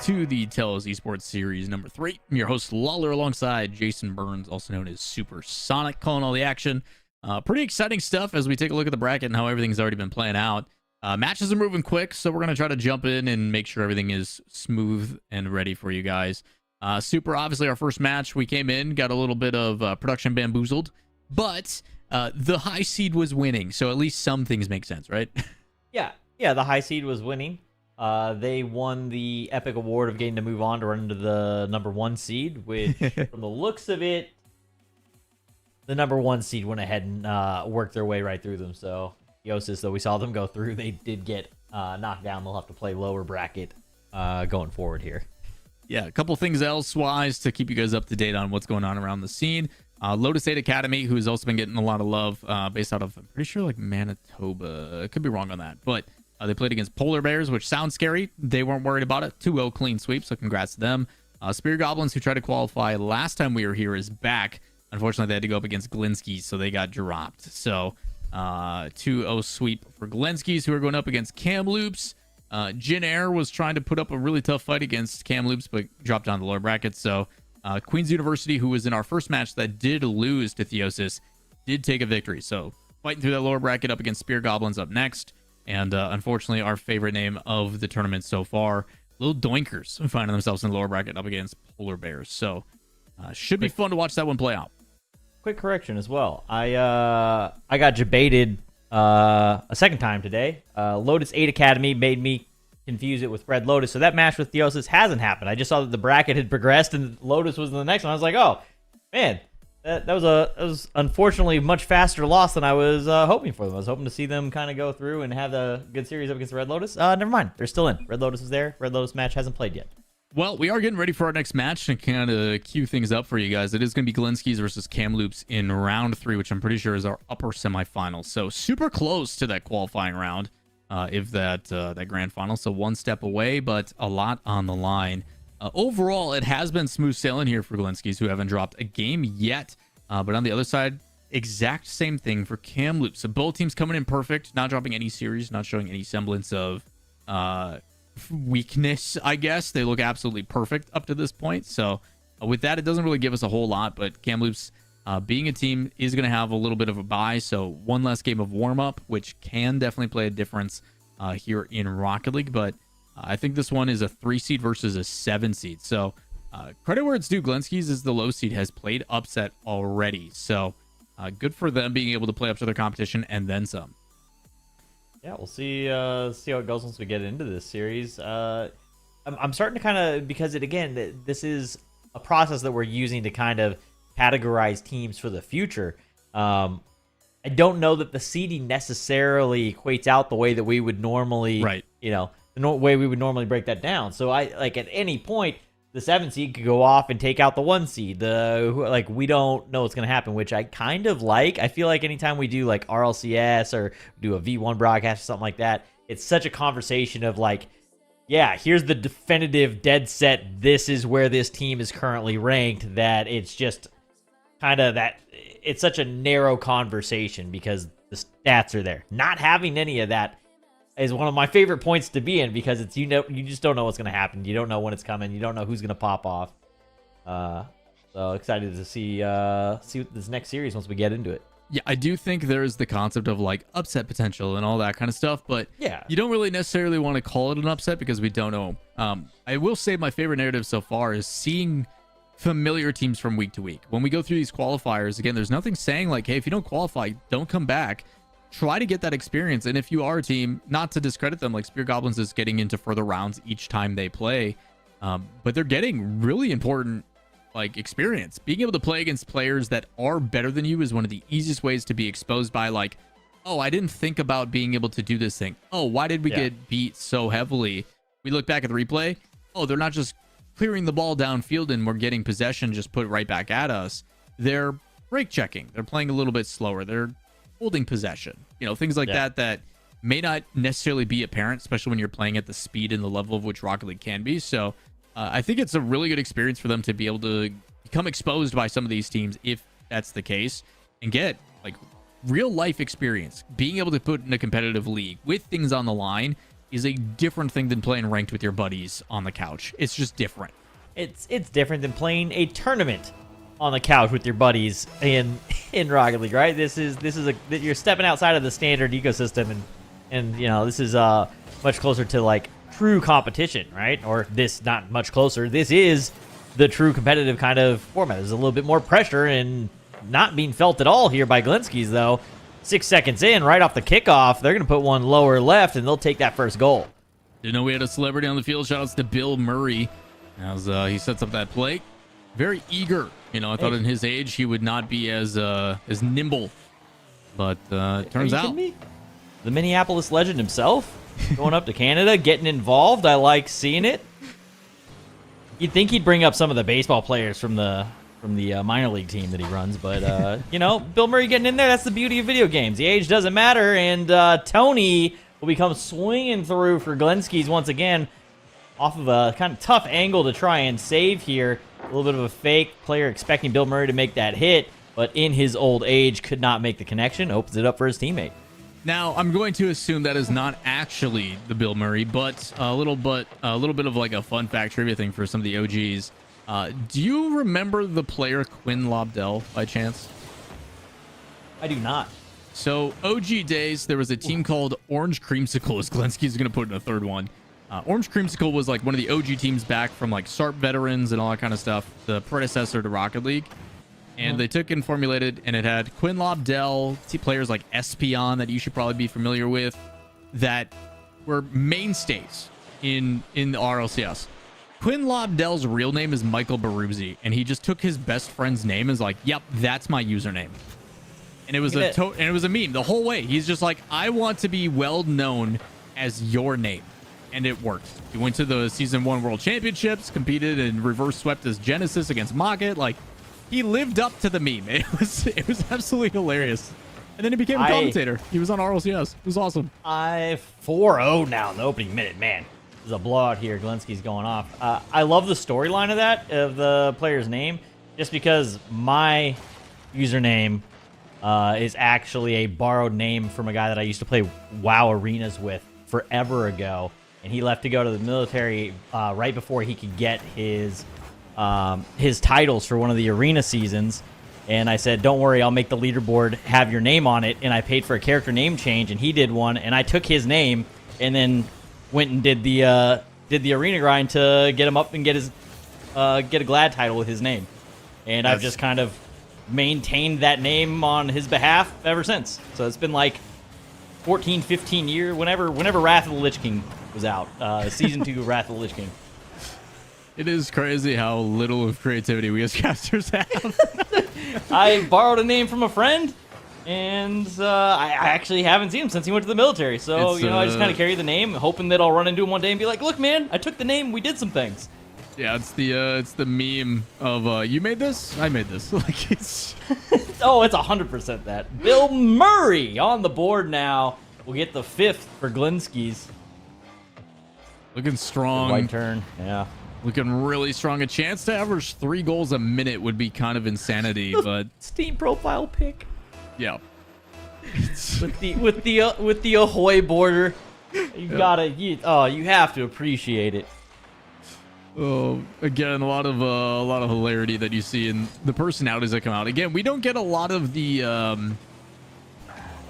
to the TELUS Esports Series number 3. I'm your host, Lawler, alongside Jason Burns, also known as Supersonic, calling all the action. Pretty exciting stuff as we take a look at the bracket and how everything's already been playing out. Matches are moving quick, so we're going to try to jump in and make sure everything is smooth and ready for you guys. Super, obviously, our first match, we came in, got a little bit of production bamboozled, but the high seed was winning, so at least some things make sense, right? Yeah, the high seed was winning. They won the epic award of getting to move on to run into the number 1 seed, which, from the looks of it, the number 1 seed went ahead and worked their way right through them. So, Yosis, though we saw them go through, they did get knocked down. They'll have to play lower bracket going forward here. Yeah, a couple things elsewise to keep you guys up to date on what's going on around the scene. Lotus 8 Academy, who's also been getting a lot of love based out of, I'm pretty sure, like Manitoba. I could be wrong on that, but they played against Polar Bears, which sounds scary. They weren't worried about it. 2-0 clean sweep, so congrats to them. Spear Goblins, who tried to qualify last time we were here, is back. Unfortunately, they had to go up against Glinskys, so they got dropped. So 2-0 sweep for Glinskys, who are going up against Kamloops. Jin Air was trying to put up a really tough fight against Kamloops, but dropped down the lower bracket. So Queen's University, who was in our first match that did lose to Theosis, did take a victory. So fighting through that lower bracket up against Spear Goblins up next. And unfortunately, our favorite name of the tournament so far, Little Doinkers, finding themselves in the lower bracket up against Polar Bears. So should be fun to watch that one play out. Quick correction as well. I got debated a second time today. Lotus 8 Academy made me confuse it with Red Lotus. So that match with Theosis hasn't happened. I just saw that the bracket had progressed and Lotus was in the next one. I was like, oh, man. That was unfortunately much faster loss than I was hoping for them. I was hoping to see them kind of go through and have a good series up against the Red Lotus. Never mind. They're still in. Red Lotus is there. Red Lotus match hasn't played yet. Well, we are getting ready for our next match and kind of cue things up for you guys. It is going to be Glinskys versus Kamloops in round 3, which I'm pretty sure is our upper semifinal. So super close to that qualifying round, if that grand final. So one step away, but a lot on the line. Overall, it has been smooth sailing here for Glinskys, who haven't dropped a game yet. But on the other side, exact same thing for Kamloops. So both teams coming in perfect, not dropping any series, not showing any semblance of weakness, I guess. They look absolutely perfect up to this point. So with that, it doesn't really give us a whole lot. But Kamloops, being a team, is going to have a little bit of a bye. So one less game of warm-up, which can definitely play a difference here in Rocket League. But I think this one is a 3 seed versus a 7 seed. So credit where it's due. Glinskys is the low seed, has played upset already. So good for them being able to play up to their competition and then some. Yeah, we'll see how it goes once we get into this series. I'm starting to kind of, because this is a process that we're using to kind of categorize teams for the future. I don't know that the seeding necessarily equates out the way that we would normally, right? The way we would normally break that down. So at any point, the 7 seed could go off and take out the 1 seed. We don't know what's going to happen, which I kind of like. I feel like anytime we do like RLCS or do a V1 broadcast or something like that, it's such a conversation of like, yeah, here's the definitive dead set. This is where this team is currently ranked, that it's just kind of that it's such a narrow conversation because the stats are there. Not having any of that is one of my favorite points to be in, because it's you just don't know what's going to happen. You don't know when it's coming. You don't know who's going to pop off. So excited to see this next series once we get into it. Yeah, I do think there's the concept of like upset potential and all that kind of stuff, but yeah, you don't really necessarily want to call it an upset because we don't know. I will say my favorite narrative so far is seeing familiar teams from week to week. When we go through these qualifiers, again, there's nothing saying like, hey, if you don't qualify, don't come back. Try to get that experience. And if you are a team, not to discredit them, like Spear Goblins is getting into further rounds each time they play, but they're getting really important like experience. Being able to play against players that are better than you is one of the easiest ways to be exposed by like, oh, I didn't think about being able to do this thing. Oh, why did we get beat so heavily? We look back at the replay. Oh, they're not just clearing the ball downfield and we're getting possession just put right back at us. They're break checking. They're playing a little bit slower. They're holding possession. Things like that may not necessarily be apparent, especially when you're playing at the speed and the level of which Rocket League can be. So I think it's a really good experience for them to be able to become exposed by some of these teams, if that's the case, and get like real life experience. Being able to put in a competitive league with things on the line is a different thing than playing ranked with your buddies on the couch. It's just different. It's different than playing a tournament on the couch with your buddies in Rocket League, right? This is you're stepping outside of the standard ecosystem, and you know, this is much closer to like true competition, right? Or this, not much closer. This is the true competitive kind of format. There's a little bit more pressure and not being felt at all here by Glinskys, though. 6 seconds in, right off the kickoff, they're going to put one lower left, and they'll take that first goal. Didn't know we had a celebrity on the field. Shoutouts to Bill Murray as he sets up that play. Very eager. You know, I thought in his age he would not be as nimble, but turns out the Minneapolis legend himself going up to Canada, getting involved. I like seeing it. You'd think he'd bring up some of the baseball players from the minor league team that he runs, but you know, Bill Murray getting in there. That's the beauty of video games. The age doesn't matter, and Tony will become swinging through for Glinskys once again, off of a kind of tough angle to try and save here. A little bit of a fake player expecting Bill Murray to make that hit, but in his old age could not make the connection. Opens it up for his teammate. Now, I'm going to assume that is not actually the Bill Murray, but a little bit of like a fun fact trivia thing for some of the OGs. Do you remember the player Quinn Lobdell by chance? I do not. So, OG days, there was a team called Orange Creamsicle, as Glinskys going to put in a third one. Orange Creamsicle was like one of the OG teams back from like SARP veterans and all that kind of stuff, the predecessor to Rocket League. And they took and formulated, and it had Quinn Lobdell, players like Espion that you should probably be familiar with, that were mainstays in the RLCS. Quinn Lobdell's real name is Michael Baruzzi, and he just took his best friend's name and was like, "Yep, that's my username." And it was a meme the whole way. He's just like, "I want to be well known as your name," and it worked. He went to the Season 1 World Championships, competed and reverse swept as Genesis against Mocket. Like, he lived up to the meme. It was absolutely hilarious. And then he became a commentator. He was on RLCS. It was awesome. 4-0 now in the opening minute. Man, there's a blowout here. Glinskys going off. I love the storyline of that, of the player's name, just because my username is actually a borrowed name from a guy that I used to play WoW arenas with forever ago. And he left to go to the military right before he could get his titles for one of the arena seasons. And I said, "Don't worry, I'll make the leaderboard have your name on it." And I paid for a character name change, and he did one, and I took his name and then went and did the arena grind to get him up and get a glad title with his name. And I've just kind of maintained that name on his behalf ever since. So it's been like 14, 15 years, whenever Wrath of the Lich King was out, season 2 of Wrath of the Lich King. It is crazy how little of creativity we as casters have. I borrowed a name from a friend, and I actually haven't seen him since he went to the military. So, I just kind of carry the name, hoping that I'll run into him one day and be like, "Look, man, I took the name. We did some things." Yeah, it's the meme of you made this, I made this. Like, it's oh, it's 100% that. Bill Murray on the board now. We'll get the 5th for Glinskys. Looking strong. White turn, yeah. Looking really strong. A chance to average 3 goals a minute would be kind of insanity, but Steam profile pick. Yeah. with the Ahoy border, you have to appreciate it. Oh, again, a lot of hilarity that you see in the personalities that come out. Again, we don't get a lot of the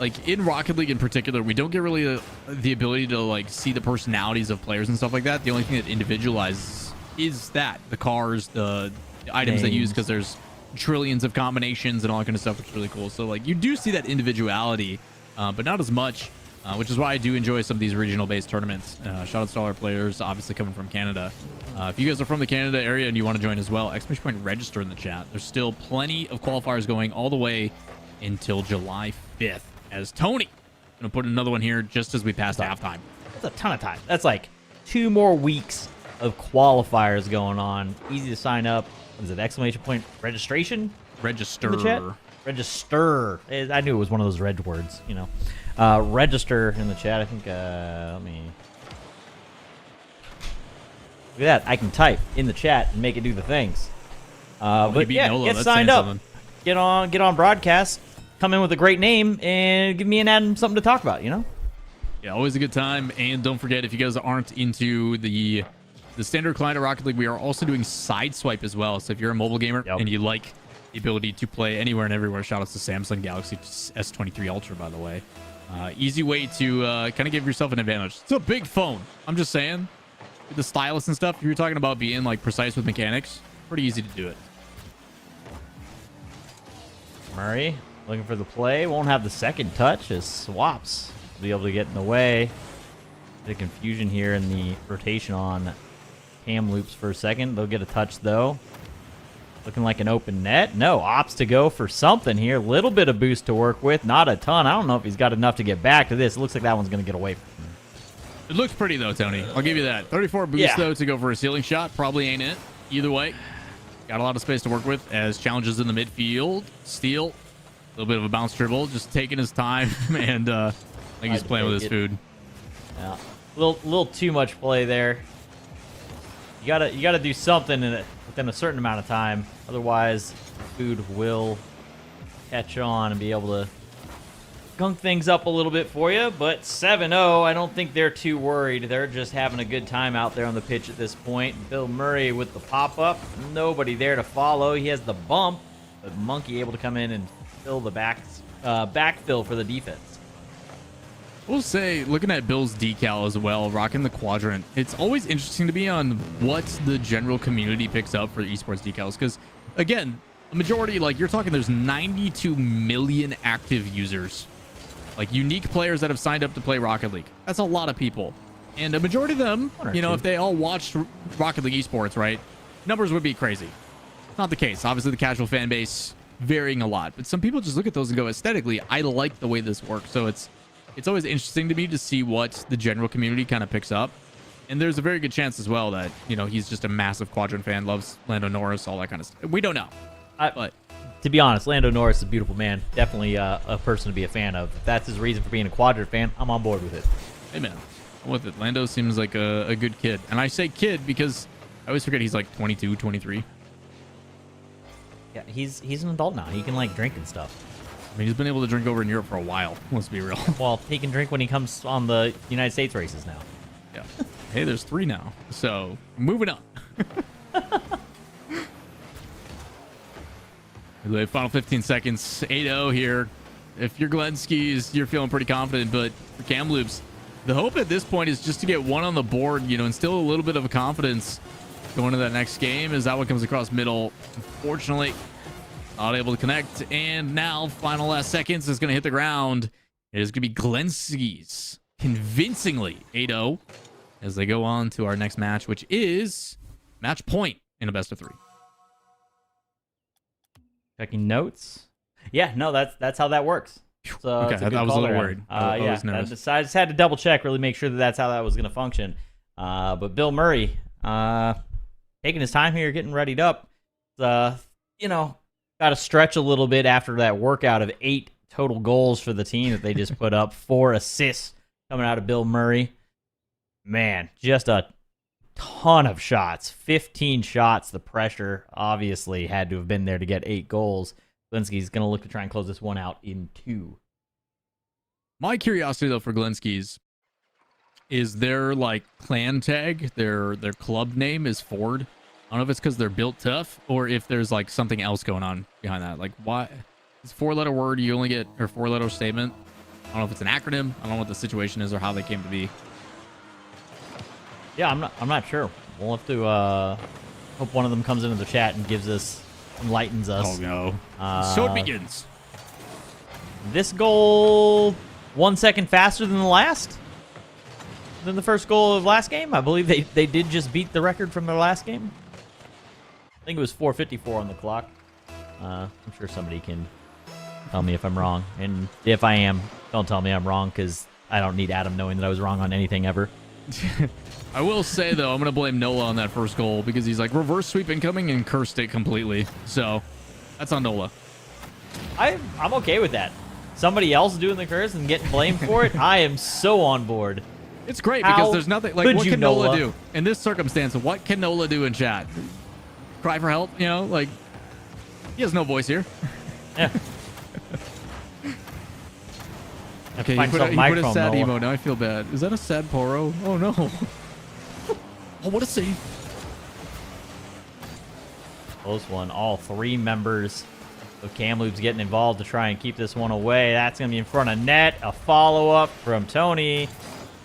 like in Rocket League in particular, we don't get really the ability to like see the personalities of players and stuff like that. The only thing that individualizes is that the cars, the items they use, because there's trillions of combinations and all that kind of stuff, which is really cool. So like you do see that individuality, but not as much, which is why I do enjoy some of these regional based tournaments. Shout out to all our players, obviously coming from Canada. If you guys are from the Canada area and you want to join as well, ! Register in the chat. There's still plenty of qualifiers going all the way until July 5th. As Tony gonna put another one here just as we pass halftime. That's a ton of time. That's like 2 more weeks of qualifiers going on. Easy to sign up. What is it? ! Registration? Register. In the chat? Register. I knew it was one of those reg words, you know. Register in the chat. I think, let me... Look at that. I can type in the chat and make it do the things. But yeah, get signed up. Something. Get on broadcast. Come in with a great name and give me and Adam something to talk about, you know? Yeah, always a good time. And don't forget, if you guys aren't into the standard client of Rocket League, we are also doing Sideswipe as well. So if you're a mobile gamer and you like the ability to play anywhere and everywhere, shout out to Samsung Galaxy S23 Ultra, by the way. Easy way to kind of give yourself an advantage. It's a big phone. I'm just saying. With the stylus and stuff, if you're talking about being like precise with mechanics, pretty easy to do it. Murray looking for the play. Won't have the second touch as Swaps will be able to get in the way. The confusion here in the rotation on cam loops for a second. They'll get a touch though. Looking like an open net. No, opts to go for something here. Little bit of boost to work with. Not a ton. I don't know if he's got enough to get back to this. It looks like that one's going to get away from him. It looks pretty, though, Tony. I'll give you that. 34 boost, though, to go for a ceiling shot. Probably ain't it. Either way, got a lot of space to work with as challenges in the midfield. Steal. A little bit of a bounce dribble. Just taking his time, and I think he's playing with his food. Yeah. Little too much play there. You gotta do something within a certain amount of time. Otherwise, food will catch on and be able to gunk things up a little bit for you. But 7-0, I don't think they're too worried. They're just having a good time out there on the pitch at this point. Bill Murray with the pop-up. Nobody there to follow. He has the bump, but Monkey able to come in and fill the backfill for the defense. We'll say, looking at Bill's decal as well, rocking the quadrant, it's always interesting to be on what the general community picks up for esports decals. Because, again, the majority, like, you're talking there's 92 million active users. Like, unique players that have signed up to play Rocket League. That's a lot of people. And a majority of them, you know, if they all watched Rocket League esports, right, numbers would be crazy. Not the case. Obviously, the casual fan base varying a lot. But some people just look at those and go, aesthetically, I like the way this works. So it's always interesting to me to see what the general community kind of picks up. And there's a very good chance as well that, you know, he's just a massive Quadrant fan, loves Lando Norris, all that kind of stuff. We don't know. But to be honest, Lando Norris is a beautiful man. Definitely a person to be a fan of. If that's his reason for being a Quadrant fan, I'm on board with it. Hey, man. I'm with it. Lando seems like a good kid. And I say kid because I always forget he's like 22, 23. Yeah, he's an adult now. He can, like, drink and stuff. I mean, he's been able to drink over in Europe for a while. Let's be real. Well, he can drink when he comes on the United States races now. Yeah. Hey, there's 3 now. So, moving on. The final 15 seconds. 8-0 here. If you're Glenskis, you're feeling pretty confident. But for Kamloops, the hope at this point is just to get one on the board, you know, instill a little bit of a confidence going into that next game. As that one comes across middle, unfortunately, not able to connect. And now, final last seconds is going to hit the ground. It is going to be Glenskis convincingly 8-0 as they go on to our next match, which is match point in a best of 3. Checking notes. Yeah, no, that's how that works. So okay, I was a little worried. I was nervous. I just had to double check, really make sure that that's how that was going to function. But Bill Murray, taking his time here, getting readied up. You know, got to stretch a little bit after that workout of 8 total goals for the team that they just put up. 4 assists coming out of Bill Murray. Man, just a ton of shots. 15 shots. The pressure obviously had to have been there to get 8 goals. Glenski's going to look to try and close this one out in 2. My curiosity, though, for Glenski's is their, like, clan tag, their club name is Ford. I don't know if it's because they're built tough or if there's, like, something else going on behind that. Like, why? It's a 4-letter word. You only get, or 4-letter statement. I don't know if it's an acronym. I don't know what the situation is or how they came to be. Yeah, I'm not sure. We'll have to hope one of them comes into the chat and enlightens us. Oh, no. So it begins. This goal 1 second faster than the last? Than the first goal of last game? I believe they did just beat the record from their last game. I think it was 4:54 on the clock. I'm sure somebody can tell me if I'm wrong. And if I am, don't tell me I'm wrong, because I don't need Adam knowing that I was wrong on anything ever. I will say, though, I'm going to blame Nola on that first goal because he's like reverse sweep incoming and cursed it completely. So that's on Nola. I'm okay with that. Somebody else doing the curse and getting blamed for it, I am so on board. It's great because there's nothing like what can Nola do in this circumstance? What can Nola do in chat? Cry for help, you know? Like, he has no voice here. Yeah. Okay, Find he put a microphone, sad Nola. emo. Now I feel bad. Is that a sad Poro? Oh, no. Oh, what a save. Close one. All three members of Kamloops getting involved to try and keep this one away. That's going to be in front of net. A follow-up from Tony.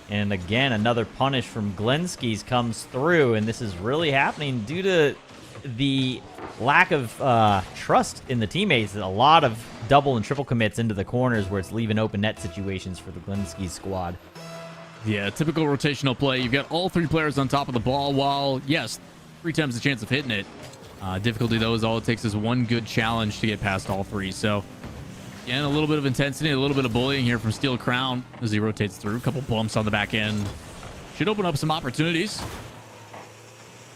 And again, another punish from Glenskis comes through. And this is really happening due to the lack of trust in the teammates. A lot of double and triple commits into the corners where it's leaving open net situations for the Glenskis squad. Yeah, typical rotational play. You've got all three players on top of the ball while, yes, 3 times the chance of hitting it. Difficulty, though, is all it takes is one good challenge to get past all three. So, again, a little bit of intensity, a little bit of bullying here from Steel Crown as he rotates through. A couple bumps on the back end. Should open up some opportunities.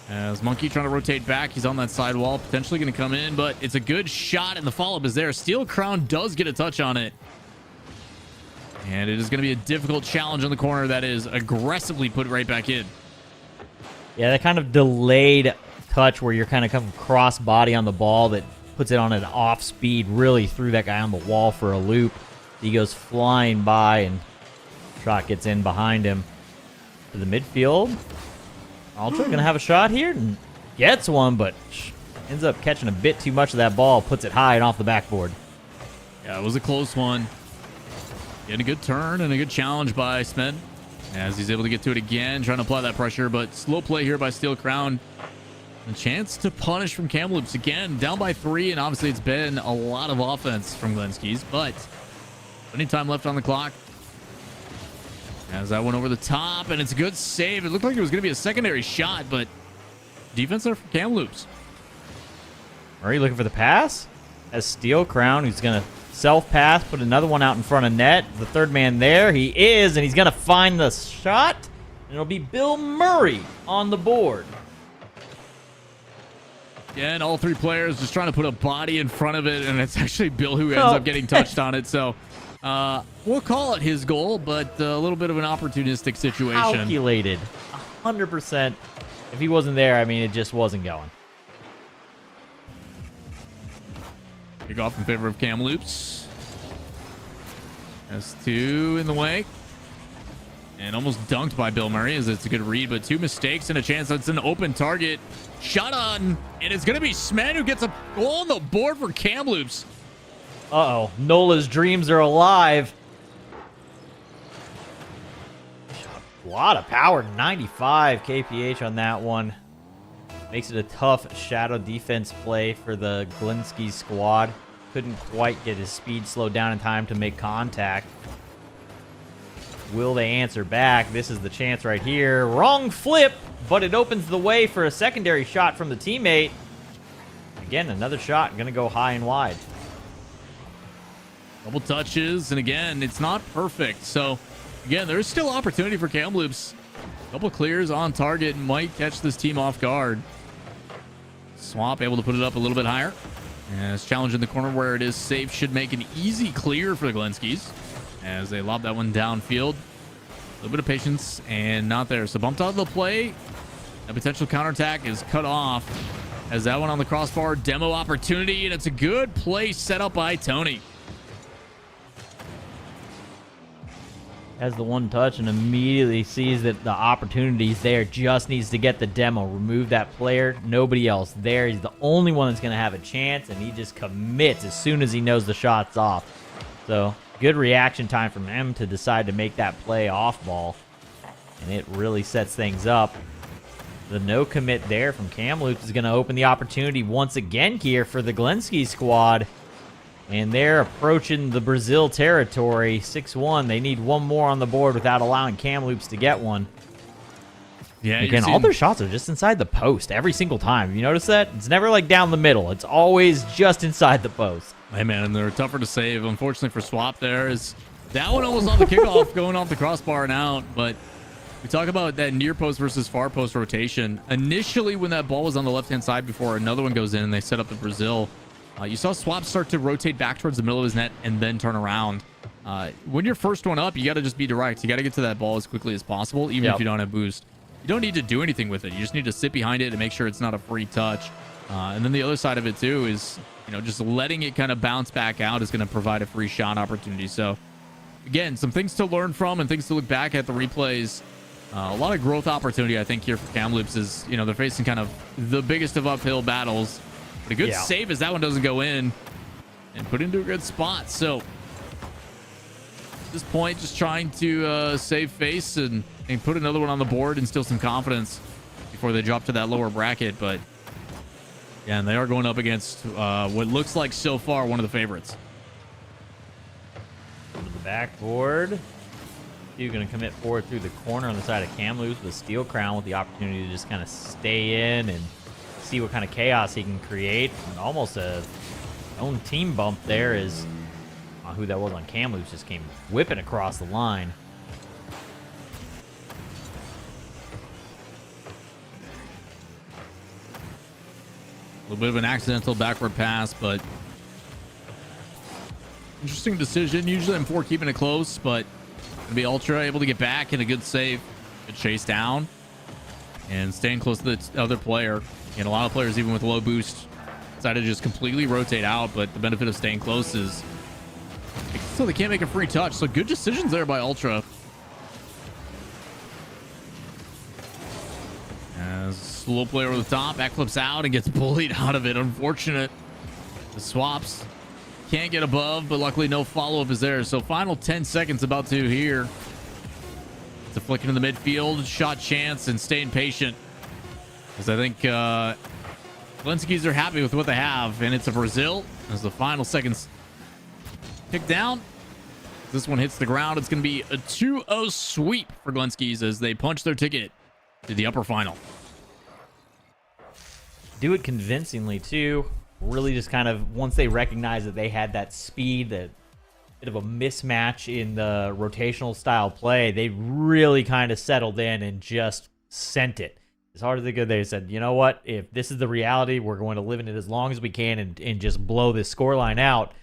As Monkey trying to rotate back. He's on that side wall. Potentially going to come in, but it's a good shot, and the follow-up is there. Steel Crown does get a touch on it. And it is going to be a difficult challenge on the corner that is aggressively put right back in. Yeah, that kind of delayed touch where you're kind of coming cross body on the ball that puts it on an off speed, really threw that guy on the wall for a loop. He goes flying by and shot gets in behind him to the midfield. Ultra gonna have a shot here and gets one, but ends up catching a bit too much of that ball, puts it high and off the backboard. Yeah, it was a close one. Getting a good turn and a good challenge by Smed as he's able to get to it again, trying to apply that pressure, but slow play here by Steel Crown. A chance to punish from Kamloops again, down by 3, and obviously it's been a lot of offense from Glenskis, but plenty of time left on the clock. As that went over the top, and it's a good save. It looked like it was going to be a secondary shot, but defense there for Kamloops. Murray looking for the pass. As Steel Crown, who's going to self-pass, put another one out in front of net. The third man there, he is, and he's going to find the shot. And it'll be Bill Murray on the board. Yeah, and all three players just trying to put a body in front of it, and it's actually Bill who ends up getting touched on it. So we'll call it his goal, but a little bit of an opportunistic situation. Calculated. 100%. If he wasn't there, I mean, it just wasn't going. Kick off in favor of Kamloops. S2 in the way. And almost dunked by Bill Murray as it's a good read, but 2 mistakes and a chance that's an open target. Shot on, and it's going to be Smed who gets a goal on the board for Kamloops. Uh-oh. Nola's dreams are alive. A lot of power. 95 kph on that one. Makes it a tough shadow defense play for the Glenskis squad. Couldn't quite get his speed slowed down in time to make contact. Will they answer back? This is the chance right here. Wrong flip, but it opens the way for a secondary shot from the teammate. Again, another shot going to go high and wide. Double touches, and again, it's not perfect. So, again, there's still opportunity for Kamloops. Couple clears on target might catch this team off guard. Swamp able to put it up a little bit higher. And it's challenge in the corner where it is safe. Should make an easy clear for the Glenskis as they lob that one downfield. A little bit of patience and not there. So bumped out of the play. A potential counterattack is cut off as that one on the crossbar. Demo opportunity, and it's a good play set up by Tony. Has the one touch and immediately sees that the opportunity's there. Just needs to get the demo. Remove that player. Nobody else there. He's the only one that's going to have a chance, and he just commits as soon as he knows the shot's off. So, good reaction time from him to decide to make that play off ball. And it really sets things up. The no commit there from Kamloops is going to open the opportunity once again here for the Glenskis squad. And they're approaching the Brazil territory. 6-1. They need one more on the board without allowing Kamloops to get one. Yeah, again, all their shots are just inside the post every single time. Have you noticed that? It's never like down the middle. It's always just inside the post. Hey, man, and they're tougher to save. Unfortunately for Swap there is that one almost on the kickoff, going off the crossbar and out. But we talk about that near post versus far post rotation. Initially, when that ball was on the left-hand side before another one goes in and they set up the Brazil, you saw Swap start to rotate back towards the middle of his net and then turn around. When you're first one up, you got to just be direct. You got to get to that ball as quickly as possible, even if you don't have boost. You don't need to do anything with it. You just need to sit behind it and make sure it's not a free touch. And then the other side of it, too, is just letting it kind of bounce back out is going to provide a free shot opportunity. So again, some things to learn from and things to look back at the replays. A lot of growth opportunity, I think, here for Kamloops is, you know, they're facing kind of the biggest of uphill battles. But a good save as that one doesn't go in and put into a good spot. So at this point, just trying to save face and put another one on the board and steal some confidence before they drop to that lower bracket. But yeah, and they are going up against what looks like so far one of the favorites. To the backboard. You're going to commit forward through the corner on the side of Kamloops with Steel Crown with the opportunity to just kind of stay in and see what kind of chaos he can create. And almost a own team bump there is who that was on Kamloops just came whipping across the line. A little bit of an accidental backward pass, but interesting decision. Usually I'm for keeping it close, but gonna be Ultra able to get back and a good save. Good chase down and staying close to the other player. And a lot of players, even with low boost, decided to just completely rotate out, but the benefit of staying close is so they can't make a free touch. So good decisions there by Ultra. As slow player over the top, backflips out and gets bullied out of it. Unfortunate. The swaps can't get above, but luckily no follow-up is there. So final 10 seconds about to here. It's a flick into the midfield, shot chance, and staying patient. Because I think Glenskis are happy with what they have, and it's a Brazil as the final seconds tick down. This one hits the ground. It's going to be a 2-0 sweep for Glenskis as they punch their ticket to the upper final. Do it convincingly, too. Really just kind of, once they recognize that they had that speed, that bit of a mismatch in the rotational style play, they really kind of settled in and just sent it. As hard as they could, they said, you know what? If this is the reality, we're going to live in it as long as we can and just blow this scoreline out.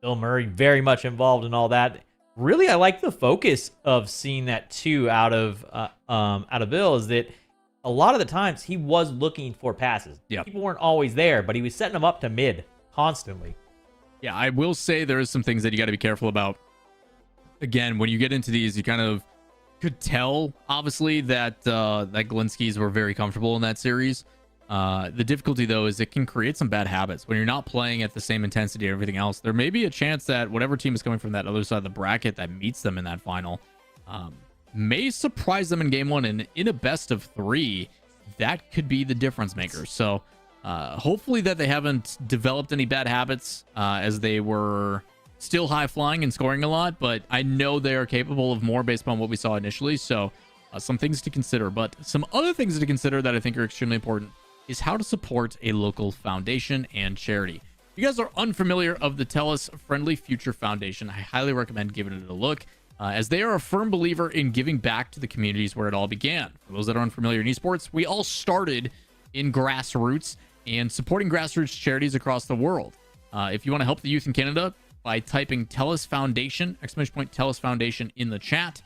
Bill Murray very much involved in all that. Really, I like the focus of seeing that too out of Bill, is that a lot of the times he was looking for passes. Yeah. People weren't always there, but he was setting them up to mid constantly. Yeah, I will say there is some things that you got to be careful about. Again, when you get into these, you kind of could tell, obviously, that Glenskis were very comfortable in that series. The difficulty, though, is it can create some bad habits. When you're not playing at the same intensity and everything else, there may be a chance that whatever team is coming from that other side of the bracket that meets them in that final may surprise them in game one. And in a best of three, that could be the difference maker. So hopefully that they haven't developed any bad habits as they were still high flying and scoring a lot. But I know they are capable of more based on what we saw initially. So some things to consider. But some other things to consider that I think are extremely important is how to support a local foundation and charity. If you guys are unfamiliar of the TELUS Friendly Future Foundation, I highly recommend giving it a look, as they are a firm believer in giving back to the communities where it all began. For those that are unfamiliar in esports, we all started in grassroots and supporting grassroots charities across the world. If you want to help the youth in Canada, by typing TELUS Foundation, !TELUS Foundation in the chat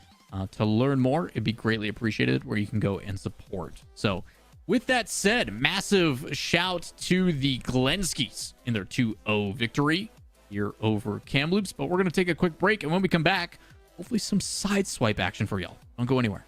to learn more, it'd be greatly appreciated, where you can go and support. So with that said, massive shout to the Glenskis in their 2-0 victory here over Kamloops. But we're going to take a quick break, and when we come back, hopefully some Sideswipe action for y'all. Don't go anywhere.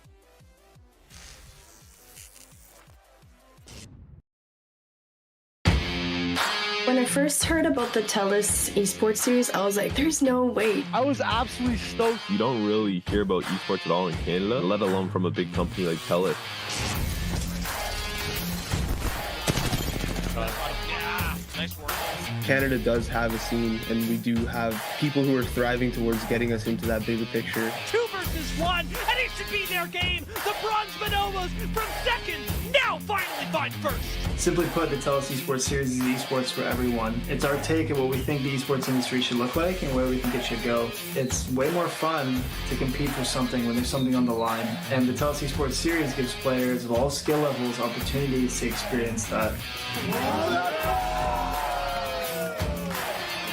When I first heard about the TELUS Esports Series, I was like, there's no way. I was absolutely stoked. You don't really hear about esports at all in Canada, let alone from a big company like TELUS. Nice work. Canada does have a scene, and we do have people who are thriving towards getting us into that bigger picture. 2 versus 1, and it should be their game. The Bronze Bonobos from second, now finally find first. Simply put, the TELUS Esports Series is esports for everyone. It's our take on what we think the esports industry should look like and where we think it should go. It's way more fun to compete for something when there's something on the line. And the TELUS Esports Series gives players of all skill levels opportunities to experience that.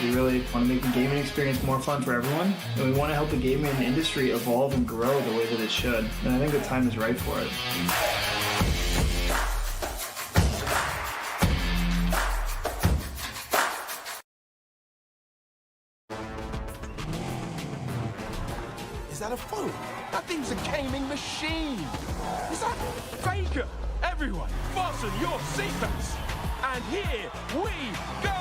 We really want to make the gaming experience more fun for everyone, and we want to help the gaming industry evolve and grow the way that it should. And I think the time is right for it. that a phone? That thing's a gaming machine. Is that Faker? Everyone, fasten your seatbelts. And here we go!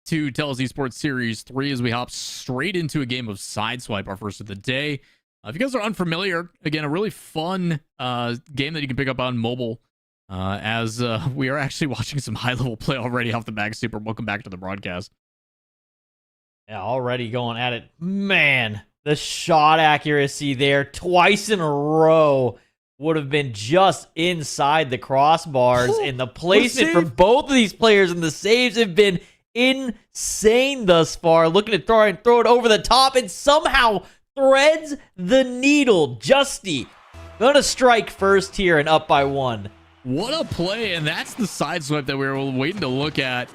To TELUS Esports Series 3 as we hop straight into a game of Sideswipe, our first of the day. If you guys are unfamiliar, again, a really fun game that you can pick up on mobile as we are actually watching some high-level play already off the back. Super, welcome back to the broadcast. Yeah, already going at it. Man, the shot accuracy there twice in a row would have been just inside the crossbars, and the placement for both of these players and the saves have been insane thus far. Looking to throw it over the top and somehow threads the needle. Justy gonna strike first here and up by 1. What a play, and that's the Sideswipe that we were waiting to look at.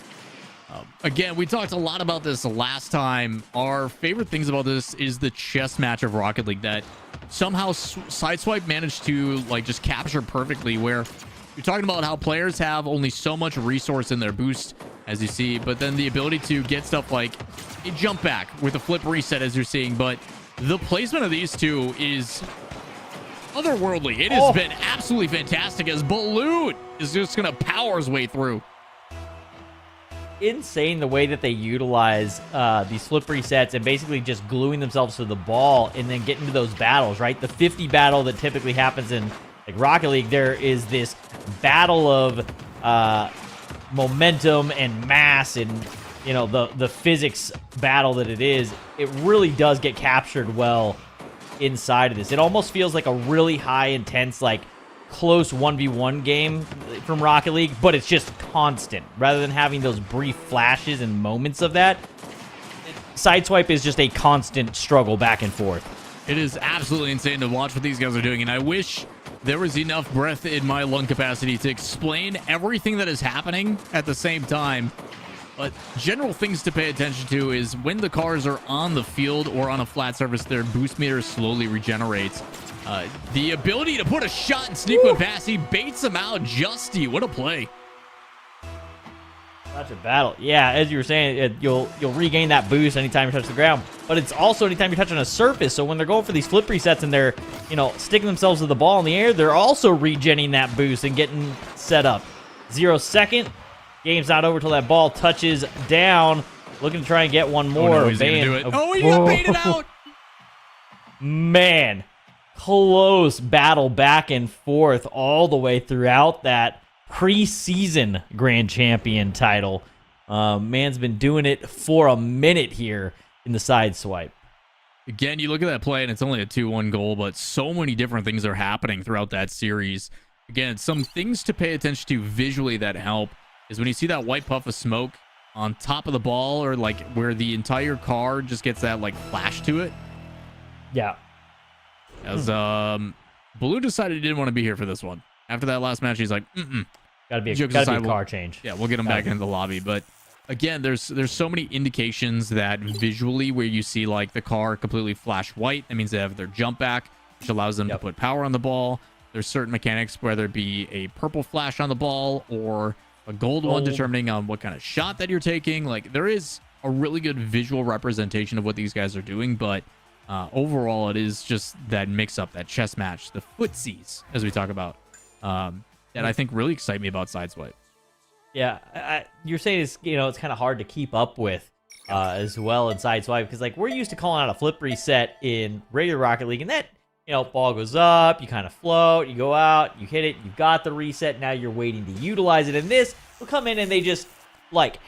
Again, we talked a lot about this last time. Our favorite things about this is the chess match of Rocket League that somehow Sideswipe managed to like just capture perfectly, where you're talking about how players have only so much resource in their boost, as you see, but then the ability to get stuff like a jump back with a flip reset, as you're seeing. But the placement of these two is otherworldly. It has been absolutely fantastic as Balloon is just going to power his way through. Insane the way that they utilize these flip resets and basically just gluing themselves to the ball and then getting to those battles, right? The 50 battle that typically happens in like Rocket League, there is this battle of momentum and mass and, you know, the physics battle that it is. It really does get captured well inside of this. It almost feels like a really high intense, like close 1v1 game from Rocket League, but it's just constant rather than having those brief flashes and moments of that. Sideswipe is just a constant struggle back and forth. It is absolutely insane to watch what these guys are doing, and I wish there was enough breath in my lung capacity to explain everything that is happening at the same time. But general things to pay attention to is when the cars are on the field or on a flat surface, their boost meter slowly regenerates. The ability to put a shot and sneak one past, he baits him out. Justy, what a play. Such a battle. Yeah, as you were saying, you'll regain that boost anytime you touch the ground. But it's also anytime you touch on a surface. So when they're going for these flip resets and they're, sticking themselves to the ball in the air, they're also regenning that boost and getting set up. 0 second. Game's not over till that ball touches down. Looking to try and get one more. Oh, no, he's gonna do it. Oh, he got baited out. Man, close battle back and forth all the way throughout that preseason grand champion title. Man's been doing it for a minute here in the Sideswipe. Again, you look at that play and it's only a 2-1 goal, but so many different things are happening throughout that series. Again, some things to pay attention to visually that help is when you see that white puff of smoke on top of the ball, or like where the entire car just gets that like flash to it. Yeah. As Balloon decided he didn't want to be here for this one. After that last match, he's like, Gotta be a car change. Yeah, we'll get him back into the lobby. But again, there's so many indications that visually where you see like the car completely flash white, that means they have their jump back, which allows them to put power on the ball. There's certain mechanics, whether it be a purple flash on the ball or a gold one, determining on what kind of shot that you're taking. Like, there is a really good visual representation of what these guys are doing, but overall, it is just that mix-up, that chess match, the footsies, as we talk about, that I think really excite me about Sideswipe. Yeah, you're saying it's kind of hard to keep up with as well in Sideswipe, because like we're used to calling out a flip reset in regular Rocket League, and that ball goes up, you kind of float, you go out, you hit it, you got the reset, now you're waiting to utilize it. And this will come in and they just like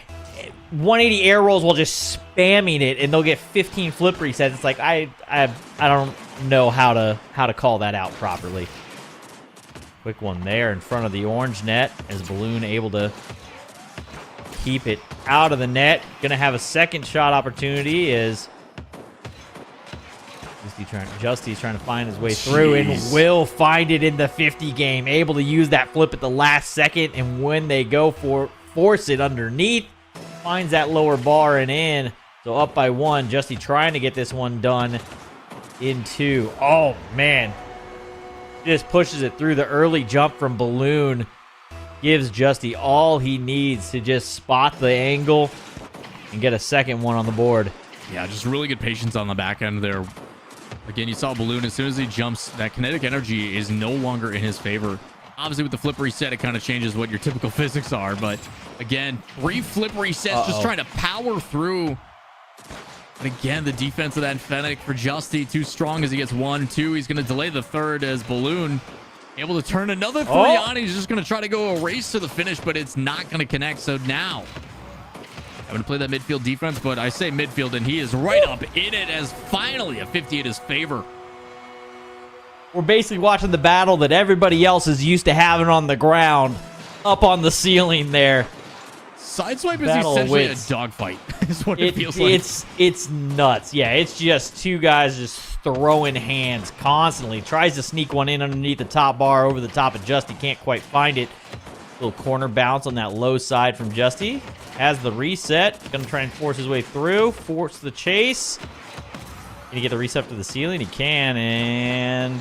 180 air rolls while just spamming it, and they'll get 15 flip resets. It's like I don't know how to call that out properly. Quick one there in front of the orange net as Balloon able to keep it out of the net. Gonna have a second shot opportunity as Justy's trying to find his way through and will find it in the 50 game. Able to use that flip at the last second, and when they go force it underneath, finds that lower bar and in. So up by 1. Justy trying to get this one done in 2. Oh, man. Just pushes it through the early jump from Balloon. Gives Justy all he needs to just spot the angle and get a second one on the board. Yeah, just really good patience on the back end there. Again, you saw Balloon, as soon as he jumps, that kinetic energy is no longer in his favor. Obviously, with the flip reset, it kind of changes what your typical physics are. But again, 3 flip resets, just trying to power through. And again, the defense of that Fennec for Justy, too strong as he gets 1, 2. He's going to delay the third as Balloon able to turn another 3 on. He's just going to try to go a race to the finish, but it's not going to connect. So now, having to play that midfield defense, but I say midfield, and he is right up in it as finally a 50 in his favor. We're basically watching the battle that everybody else is used to having on the ground, up on the ceiling there. Sideswipe is essentially a dogfight, is what it feels like. It's nuts. Yeah, it's just 2 guys just throwing hands constantly. Tries to sneak one in underneath the top bar over the top of Justy. Can't quite find it. Little corner bounce on that low side from Justy. Has the reset. Gonna try and force his way through. Force the chase. Can he get the reset to the ceiling? He can, and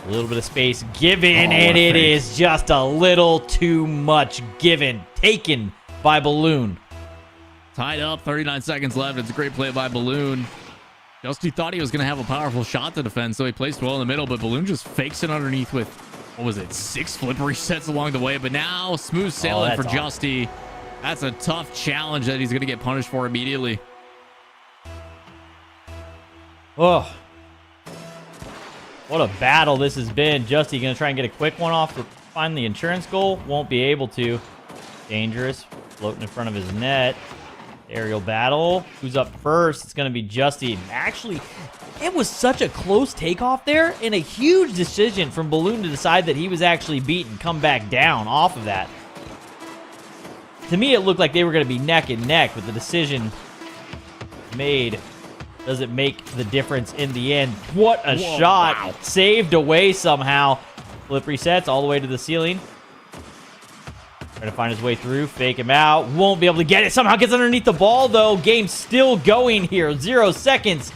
a little bit of space given, and it is just a little too much given. Taken by Balloon. Tied up, 39 seconds left. It's a great play by Balloon. Justy thought he was going to have a powerful shot to defend, so he placed well in the middle, but Balloon just fakes it underneath with, 6 flip resets along the way, but now smooth sailing for Justy. That's a tough challenge that he's going to get punished for immediately. Oh, what a battle this has been. Justy going to try and get a quick one off to find the insurance goal. Won't be able to. Dangerous. Floating in front of his net. Aerial battle. Who's up first? It's going to be Justy. Actually, it was such a close takeoff there, and a huge decision from Balloon to decide that he was actually beaten, come back down off of that. To me, it looked like they were going to be neck and neck, with the decision made. Does it make the difference in the end? What a shot. Wow. Saved away somehow. Flip resets all the way to the ceiling. Trying to find his way through. Fake him out. Won't be able to get it. Somehow gets underneath the ball, though. Game still going here. 0 seconds.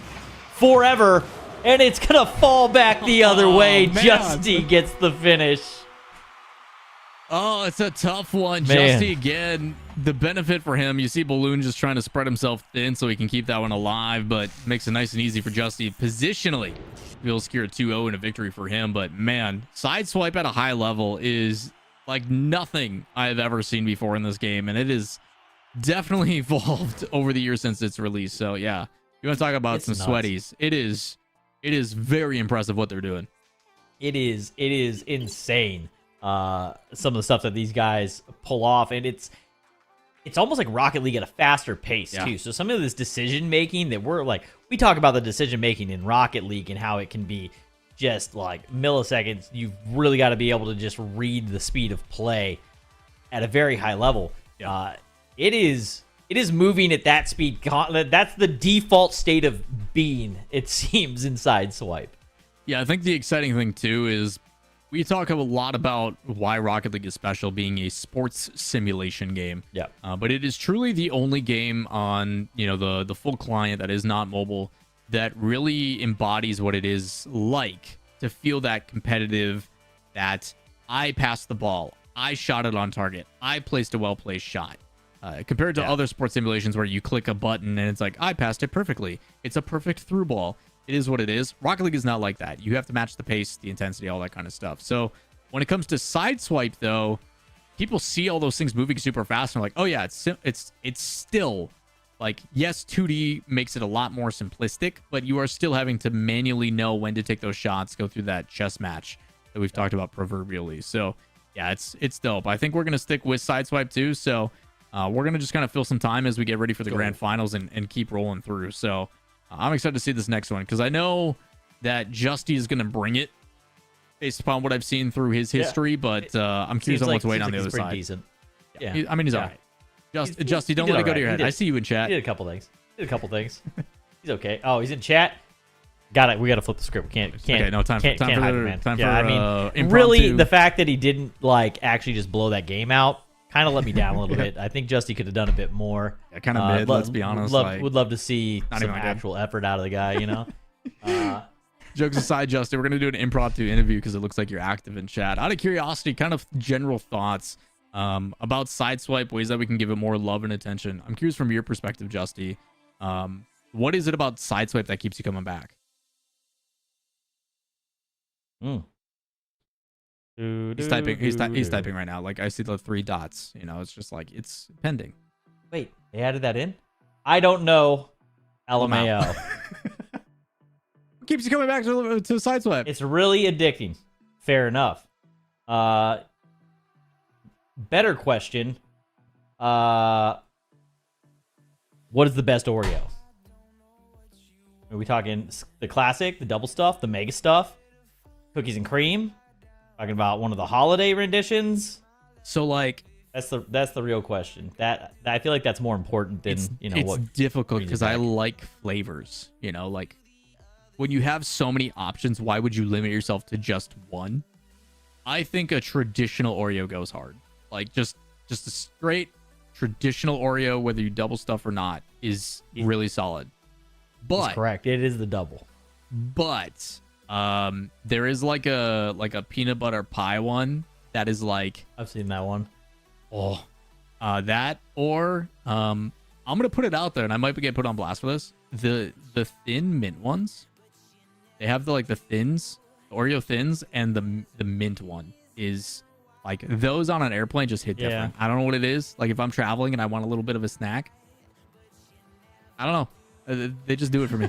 Forever. And it's going to fall back the other way. Man. Justy gets the finish. Oh, it's a tough one. Man. Justy, again, the benefit for him, you see Balloon just trying to spread himself thin so he can keep that one alive, but makes it nice and easy for Justy. Positionally, he'll secure a 2-0 and a victory for him. But, man, Sideswipe at a high level is like nothing I've ever seen before in this game, and it is definitely evolved over the years since its release. So, yeah, you want to talk about some sweaties. It is very impressive what they're doing. It is insane. Some of the stuff that these guys pull off, and it's almost like Rocket League at a faster pace too. So some of this decision making that we talk about the decision making in Rocket League and how it can be just like milliseconds. You've really got to be able to just read the speed of play at a very high level. It is moving at that speed. That's the default state of being, it seems, in Sideswipe. Yeah, I think the exciting thing too is we talk a lot about why Rocket League is special, being a sports simulation game. Yeah. But it is truly the only game on, the full client that is not mobile that really embodies what it is like to feel that competitive, that I passed the ball, I shot it on target, I placed a well-placed shot. Compared to other sports simulations where you click a button and it's like, I passed it perfectly. It's a perfect through ball. It is what it is. Rocket League is not like that. You have to match the pace, the intensity, all that kind of stuff. So when it comes to Sideswipe, though, people see all those things moving super fast and are like, oh yeah, it's still like, yes, 2D makes it a lot more simplistic, but you are still having to manually know when to take those shots, go through that chess match that we've talked about proverbially. So yeah, it's dope. I think we're going to stick with Sideswipe too. So we're going to just kind of fill some time as we get ready for the grand finals and keep rolling through. So I'm excited to see this next one because I know that Justy is going to bring it based upon what I've seen through his history, but I'm curious on what's waiting on the other side. Decent. Yeah. He's all right. Justy, don't let it go to your head. I see you in chat. He did a couple things. He's okay. Oh, he's in chat. Got it. We got to flip the script. Can't okay, no, time can't for hide it, man. Time yeah, for, I mean, impromptu. really, the fact that he didn't actually just blow that game out kind of let me down a little bit. I think Justy could have done a bit more. Yeah, kind of mid, let's be honest. Would love to see some actual effort out of the guy, Jokes aside, Justy, we're going to do an impromptu interview because it looks like you're active in chat. Out of curiosity, kind of general thoughts about Sideswipe, ways that we can give it more love and attention. I'm curious from your perspective, Justy. What is it about Sideswipe that keeps you coming back? He's typing. He's typing right now. Like I see the 3 dots. It's just like it's pending. Wait, they added that in? I don't know. LMAO. What keeps you coming back to Sideswipe? It's really addicting. Fair enough. Better question. What is the best Oreo? Are we talking the classic, the double stuff, the mega stuff, cookies and cream? Talking about one of the holiday renditions. So like that's the real question. That I feel like that's more important than it's what difficult because I like flavors. Like when you have so many options, why would you limit yourself to just one? I think a traditional Oreo goes hard. Like just a straight traditional Oreo, whether you double stuff or not, is really solid. But that's correct. It is the double. But there is like a peanut butter pie one that is like I've seen that one. That or I'm gonna put it out there, and I might get put on blast for this. The thin mint ones, they have the thins, the Oreo thins, and the mint one is like those on an airplane just hit different. I don't know what it is. Like if I'm traveling and I want a little bit of a snack, I don't know. They just do it for me.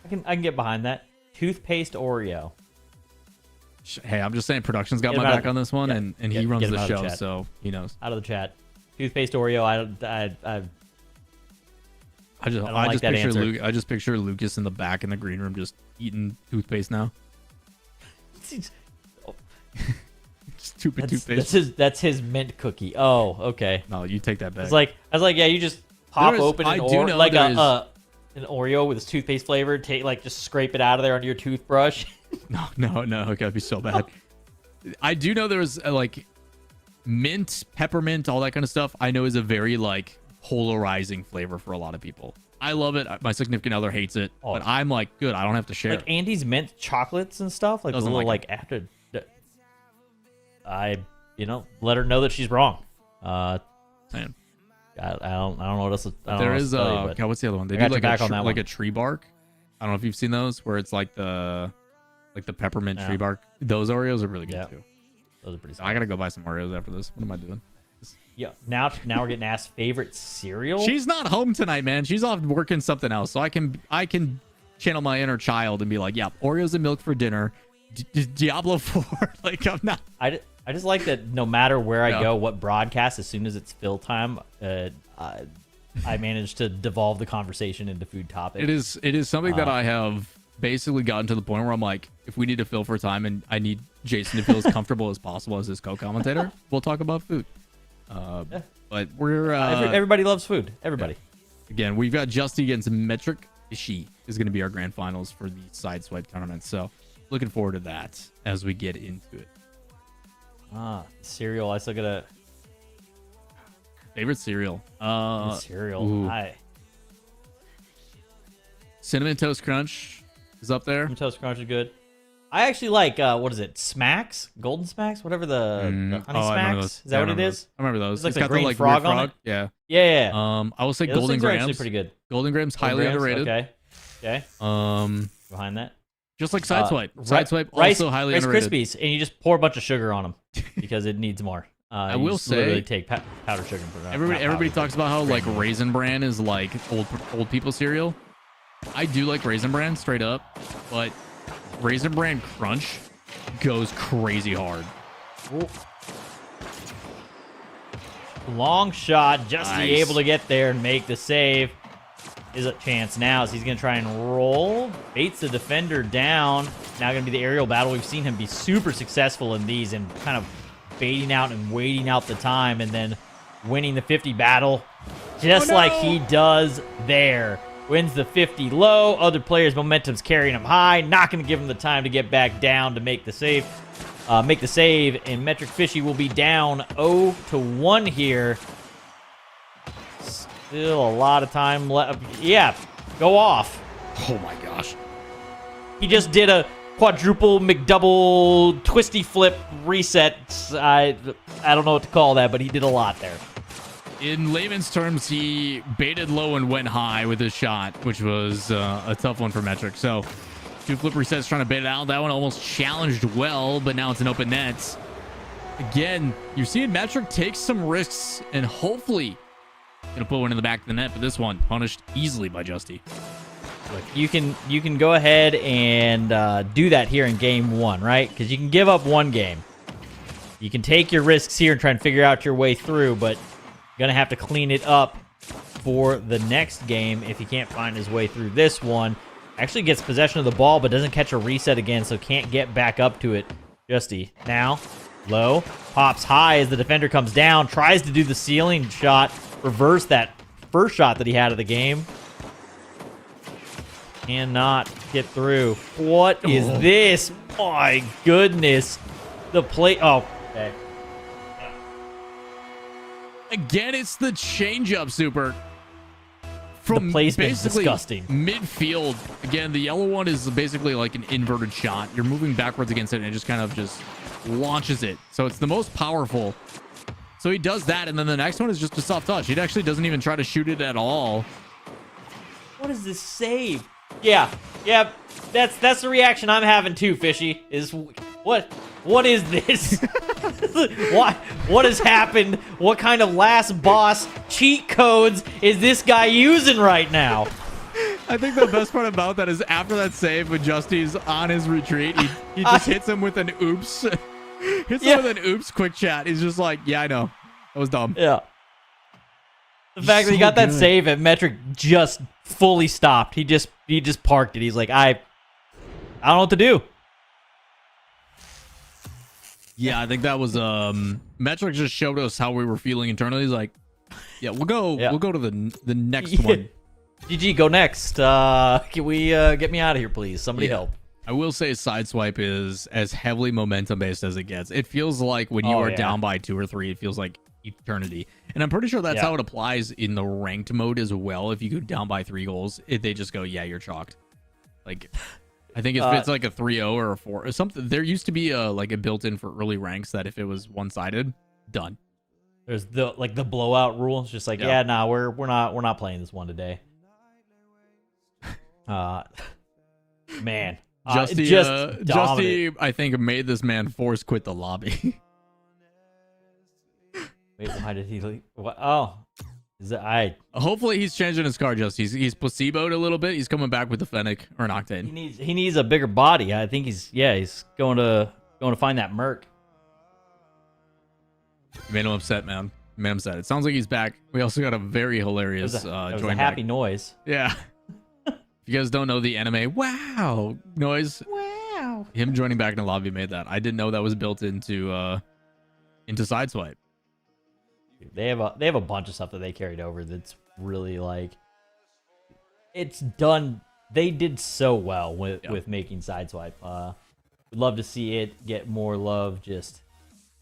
I can get behind that. Toothpaste Oreo. Hey, I'm just saying production's got my back on this one, and he runs the show, so he knows. Out of the chat. Toothpaste Oreo. I just picture Lucas in the back in the green room just eating toothpaste now. Stupid toothpaste. That's his mint cookie. Oh, okay. No, you take that back. I was like, yeah, you just pop There is- open I an do know like there is- an Oreo with its toothpaste flavor. Take like just scrape it out of there onto your toothbrush. No, it gotta be so bad. I do know there was like mint, peppermint, all that kind of stuff. I know is a very like polarizing flavor for a lot of people. I love it. My significant other hates it, but I'm like, good. I don't have to share. Like Andy's mint chocolates and stuff. Like Doesn't the little like like after. Let her know that she's wrong. Man. I don't know what else. There is God, what's the other one? They I do got like your back on that like one. a tree bark. I don't know if you've seen those where it's like the peppermint tree bark. Those Oreos are really good too. Those are pretty. I gotta go buy some Oreos after this. What am I doing? Yeah. Now we're getting asked favorite cereal. She's not home tonight, man. She's off working something else. So I can channel my inner child and be like, yeah, Oreos and milk for dinner. Diablo 4. Like I'm not. I just like that no matter where I Yeah. go, what broadcast, as soon as it's fill time, I manage to devolve the conversation into food topics. It is something that I have basically gotten to the point where I'm like, if we need to fill for time and I need Jason to feel as comfortable as possible as his co-commentator, we'll talk about food. But we're everybody loves food. Everybody. Again, we've got Justy against Metric Fishy is going to be our grand finals for the Sideswipe tournament. So looking forward to that as we get into it. Cereal. I still gotta Favorite cereal. cereal. Ooh. Cinnamon Toast Crunch is up there. Toast Crunch is good. I actually like what is it? Smacks, Golden Smacks, whatever the honey I remember smacks. those. Is Yeah, that I what it remember is? those. I remember those. It's like It's the got green like frog weird on it? Yeah. Yeah. I will say Yeah, those Golden things are actually Grams. pretty good. Golden Grams highly Grams, underrated. Okay. Behind that. Just like Sideswipe. Sideswipe Rice, also highly Rice underrated. Krispies, and you just pour a bunch of sugar on them because it needs more. I You will just literally say, take powdered sugar and put it on. everybody talks about how like Raisin Bran is like old people cereal. I do like Raisin Bran straight up, but Raisin Bran Crunch goes crazy hard. Long shot, just to be Nice. able to get there and make the save. Is a chance now, so he's going to try and roll. Baits the defender down. Now going to be the aerial battle. We've seen him be super successful in these and kind of baiting out and waiting out the time and then winning the 50 battle just like he does there. Wins the 50 low. Other players' momentum's carrying him high. Not going to give him the time to get back down to make the save. And Metric Fishy will be down 0-1 here. Still a lot of time left. Yeah, go off. Oh my gosh. He just did a quadruple McDouble twisty flip reset. I don't know what to call that, but he did a lot there. In layman's terms, he baited low and went high with his shot, which was a tough one for Metric. So, two flip resets trying to bait it out. That one almost challenged well, but now it's an open net. Again, you're seeing Metric take some risks and hopefully gonna put one in the back of the net, but this one punished easily by Justy. Look, you can go ahead and do that here in game one, right? Because you can give up one game. You can take your risks here and try and figure out your way through, but you're gonna have to clean it up for the next game if he can't find his way through this one. Actually gets possession of the ball, but doesn't catch a reset again, so can't get back up to it. Justy now low, pops high as the defender comes down, tries to do the ceiling shot, reverse that first shot that he had of the game. Cannot get through. What is this? My goodness. The play. Oh, okay. Again, it's the change-up super. From The placement's basically disgusting. midfield. Again, the yellow one is basically like an inverted shot. You're moving backwards against it, and it just kind of just launches it. So it's the most powerful. So he does that, and then the next one is just a soft touch. He actually doesn't even try to shoot it at all. What is this save? Yeah, that's the reaction I'm having too, Fishy. Is what is this? What has happened? What kind of last boss cheat codes is this guy using right now? I think the best part about that is after that save, when Justy's on his retreat, he just hits him with an oops. Hits him with an oops quick chat. He's just like, yeah, I know. That was dumb. Yeah. The fact that he got that save and Metric just fully stopped. He just parked it. He's like, I don't know what to do. Yeah, I think that was Metric just showed us how we were feeling internally. He's like, Yeah, we'll go. Yeah. We'll go to the next one. GG, go next. Can we get me out of here, please? Somebody help. I will say Sideswipe is as heavily momentum based as it gets. It feels like when you are down by 2 or 3, it feels like eternity. And I'm pretty sure that's how it applies in the ranked mode as well. If you go down by 3 goals, they just go, yeah, you're chalked. Like, I think if it's like a 3-0 or a 4 or something, there used to be a built-in for early ranks that if it was one-sided, done. There's the blowout rule. It's just like, we're not playing this one today. Man. Justy, I think, made this man force quit the lobby. Wait, why did he leave? What? Oh, is it Hopefully he's changing his car. Just he's placeboed a little bit. He's coming back with the Fennec or an Octane. He needs a bigger body. I think he's going to find that Merc. You made him upset, man. You made him upset. It sounds like he's back. We also got a very hilarious it was join a happy back. noise. Yeah. If you guys don't know the anime, wow noise. Wow. Him joining back in the lobby made that. I didn't know that was built into Sideswipe. They have a bunch of stuff that they carried over that's really like it's done. They did so well with making Sideswipe. We'd love to see it get more love just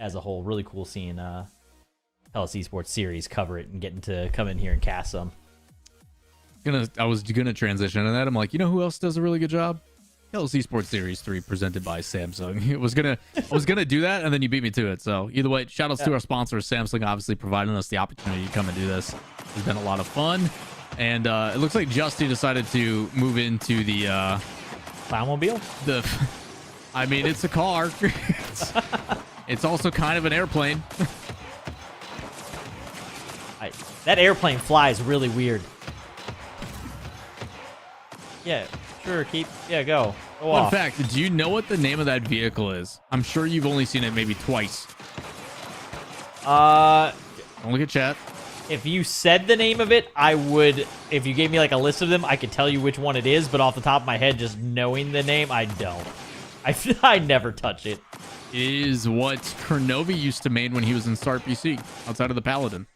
as a whole. Really cool seeing TELUS Esports Series cover it and getting to come in here and cast some. I was gonna transition into that. I'm like, you know who else does a really good job? TELUS Esports Series 3 presented by Samsung. I was gonna do that, and then you beat me to it. So either way, shout outs to our sponsors, Samsung, obviously providing us the opportunity to come and do this. It's been a lot of fun, and it looks like Justy decided to move into the Clownmobile. I mean, it's a car. It's also kind of an airplane. That airplane flies really weird. Yeah, sure, go. Fun fact, do you know what the name of that vehicle is? I'm sure you've only seen it maybe twice. Don't look at chat. If you said the name of it, I would. If you gave me like a list of them, I could tell you which one it is, but off the top of my head, just knowing the name, I don't. I never touch it. It is what Kernovi used to main when he was in Start PC, outside of the Paladin.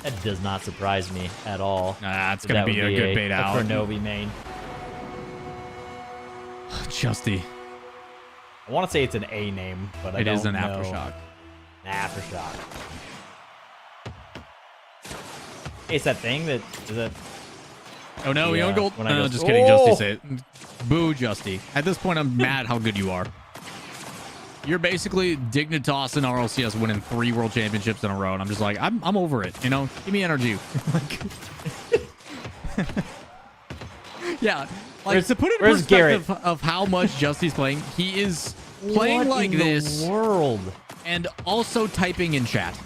That does not surprise me at all. Nah, it's going to be a good bait out. A Kernovi main. Justy. I want to say it's an A name, but I don't know. It is an Aftershock. An Aftershock. It's that thing that is that. Oh no, we own gold. No, just oh! kidding. Justy, say it. Boo, Justy. At this point, I'm mad how good you are. You're basically Dignitas and RLCS winning 3 world championships in a row, and I'm just like, I'm over it. You know, give me energy. Yeah. Like, to put it in perspective of how much Justy's playing, he is playing like this world and also typing in chat.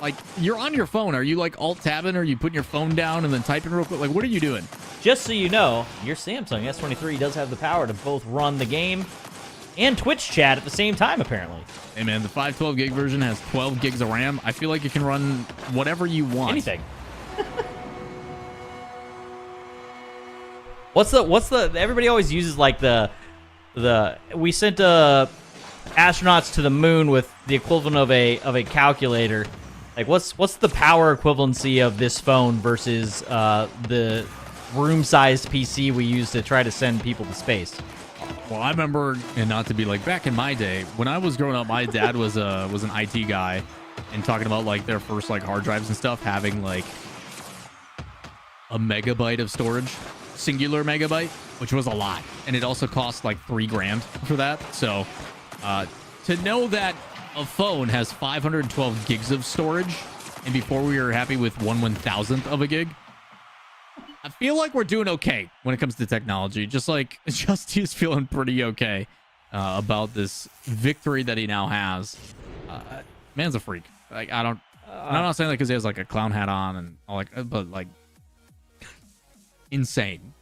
Like, you're on your phone. Are you like alt-tabbing, or are you putting your phone down and then typing real quick? Like, what are you doing? Just so you know, your Samsung S23 does have the power to both run the game and Twitch chat at the same time, apparently. Hey, man, the 512 gig version has 12 gigs of RAM. I feel like it can run whatever you want. Anything. What's the everybody always uses like the we sent astronauts to the moon with the equivalent of a calculator. Like what's the power equivalency of this phone versus the room-sized PC we use to try to send people to space? Well, I remember, and not to be like back in my day, when I was growing up, my dad was an IT guy, and talking about like their first like hard drives and stuff having like a megabyte of storage, singular megabyte, which was a lot, and it also cost like $3,000 for that. So to know that a phone has 512 gigs of storage, and before we were happy with 1/1000th of a gig, I feel like we're doing okay when it comes to technology. Just like Justy is feeling pretty okay about this victory that he now has. Man's a freak. Like I'm not saying that because he has like a clown hat on and all like, but like insane.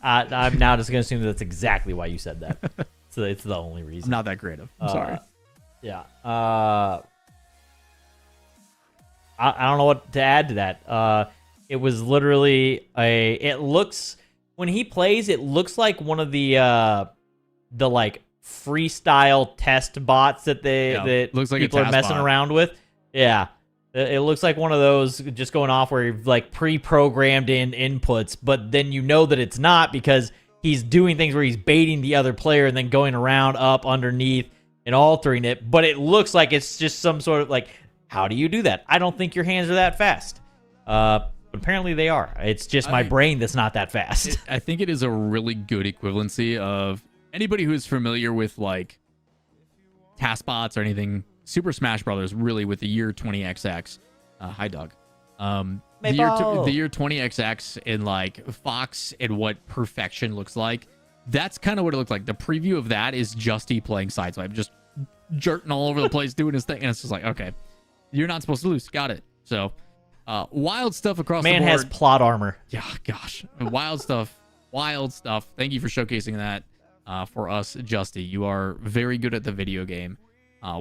I'm now just gonna assume that's exactly why you said that. So it's the only reason. I'm not that creative. I'm sorry. Yeah. I don't know what to add to that. It was literally it looks, when he plays, it looks like one of the like freestyle test bots that that looks like a people are task messing bot. around with. Yeah. It looks like one of those just going off where you've like pre-programmed in inputs, but then you know that it's not because he's doing things where he's baiting the other player and then going around, up, underneath, and altering it. But it looks like it's just some sort of like, how do you do that? I don't think your hands are that fast. But apparently they are. It's just my brain that's not that fast. I think it is a really good equivalency of anybody who is familiar with like task bots or anything. Super Smash Brothers, really, with the year 20XX. Hi, Doug. The year 20XX and like Fox and what perfection looks like. That's kind of what it looked like. The preview of that is Justy playing Sideswipe, just jerking all over the place, doing his thing. And it's just like, okay, you're not supposed to lose. Got it. So, wild stuff across the board. Man has plot armor. Yeah, gosh. Wild stuff. Wild stuff. Thank you for showcasing that for us, Justy. You are very good at the video game.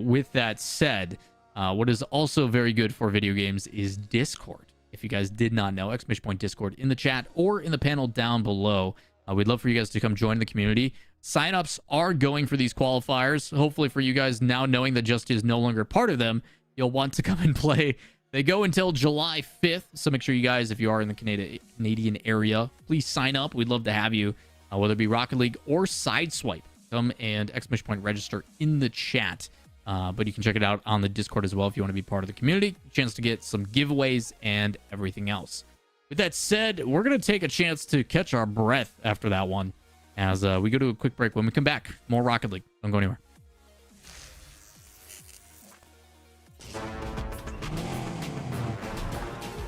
With that said, what is also very good for video games is Discord. If you guys did not know, !point Discord in the chat or in the panel down below. We'd love for you guys to come join the community. Signups are going for these qualifiers. Hopefully for you guys now knowing that Justy is no longer part of them, you'll want to come and play. They go until July 5th. So make sure you guys, if you are in the Canadian area, please sign up. We'd love to have you, whether it be Rocket League or Sideswipe. Come and !point register in the chat. But you can check it out on the Discord as well if you want to be part of the community. Chance to get some giveaways and everything else. With that said, we're going to take a chance to catch our breath after that one as we go to a quick break. When we come back, more Rocket League. Don't go anywhere.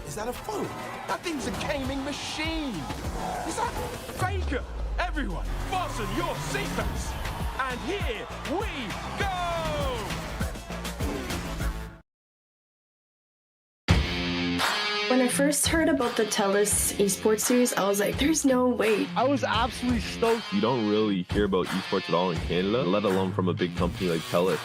Is that a phone? That thing's a gaming machine. Is that Faker? Everyone, fasten your seatbelts. And here we go! When I first heard about the TELUS Esports Series, I was like, there's no way. I was absolutely stoked. You don't really hear about esports at all in Canada, let alone from a big company like TELUS.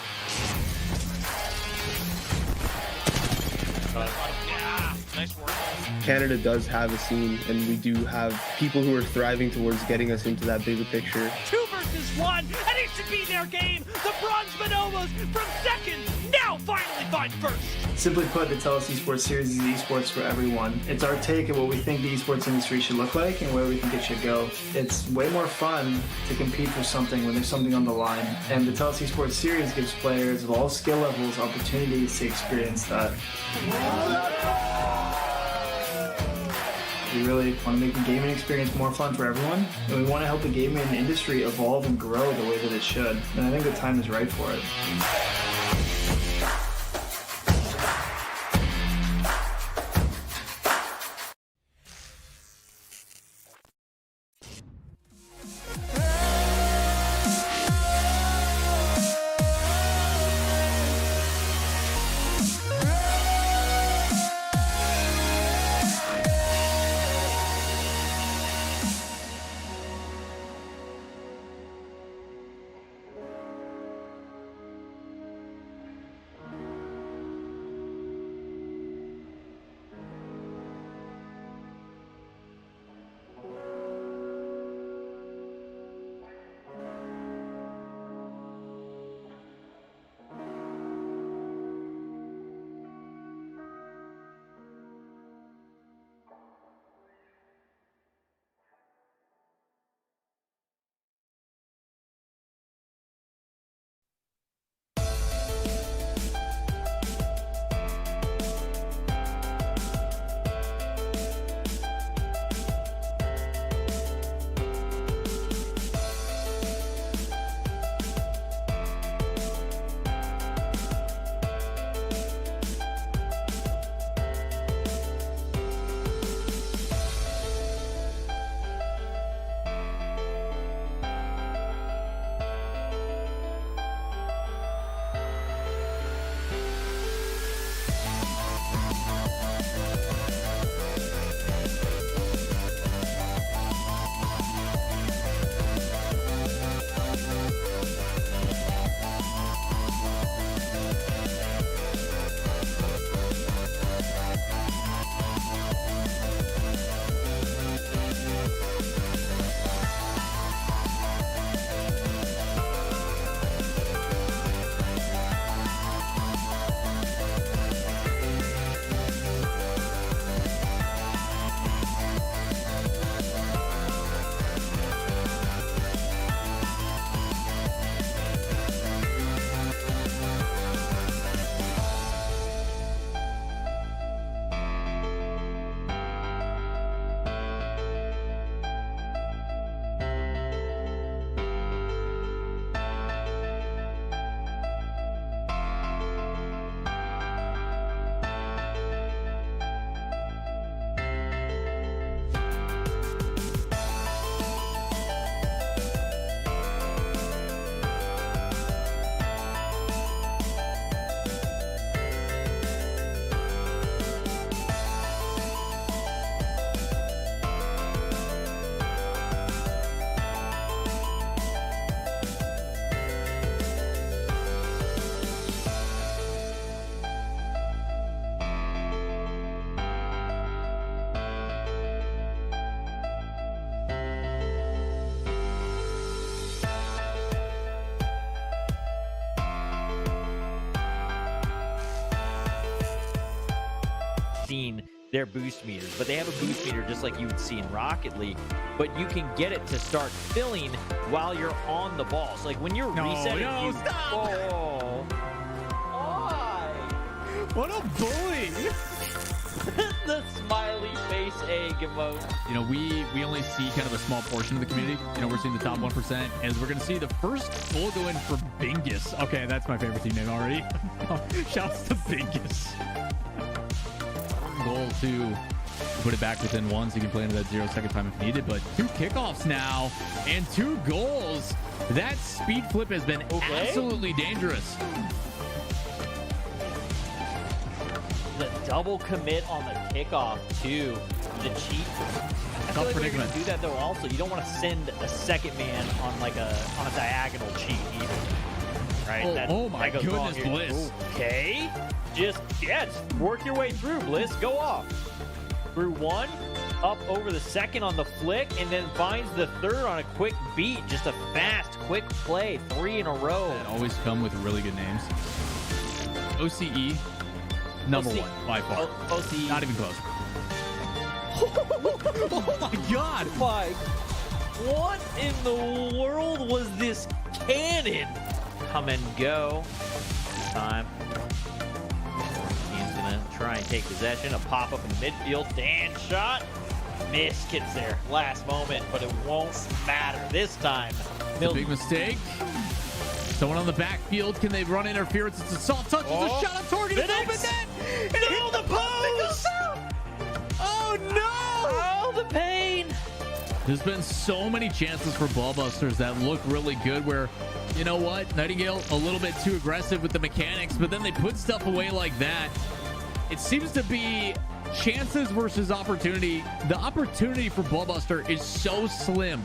Canada does have a scene, and we do have people who are thriving towards getting us into that bigger picture. 2 versus 1, and it should be their game. The Bronze Bonobos from second, now finally find first. Simply put, the TELUS Esports Series is esports for everyone. It's our take of what we think the esports industry should look like and where we think it should go. It's way more fun to compete for something when there's something on the line. And the TELUS Esports Series gives players of all skill levels opportunities to experience that. We really want to make the gaming experience more fun for everyone, and we want to help the gaming industry evolve and grow the way that it should. And I think the time is right for it. their boost meters, but they have a boost meter just like you would see in Rocket League, but you can get it to start filling while you're on the ball. So like when you're resetting, stop! Whoa. Why? What a bully! The smiley face egg emote. You know, we only see kind of a small portion of the community. You know, we're seeing the top 1%, as we're going to see the first goal go in for Bingus. Okay, that's my favorite team name already. Shouts to Bingus. Goal to put it back within one so you can play into that 0-second time if needed. But 2 kickoffs now and 2 goals. That speed flip has been absolutely dangerous. The double commit on the kickoff too. The cheat. I feel like when you're gonna do that though, also you don't want to send a second man on like a diagonal cheat either. Right? Oh my goodness, Bliss. Okay. Just work your way through, Bliss. Go off. Through one, up over the second on the flick, and then finds the third on a quick beat. Just a fast, quick play. 3 in a row. That always come with really good names. OCE. Number 1 by far. OCE. Not even close. Oh my god! What in the world was this cannon? Come and go. This time. He's gonna try and take possession. A pop up in the midfield. Dan shot. Miss. Gets there. Last moment, but it won't matter this time. A big mistake. Someone on the backfield. Can they run interference? It's a soft touch. It's a shot on target. It's open net. Nailed the post. Oh no! Oh, the pain. There's been so many chances for Ballbusters that look really good where, you know what, Nightingale a little bit too aggressive with the mechanics, but then they put stuff away like that. It seems to be chances versus opportunity. The opportunity for Ballbuster is so slim,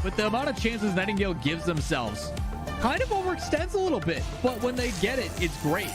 but the amount of chances Nightingale gives themselves kind of overextends a little bit, but when they get it, it's great.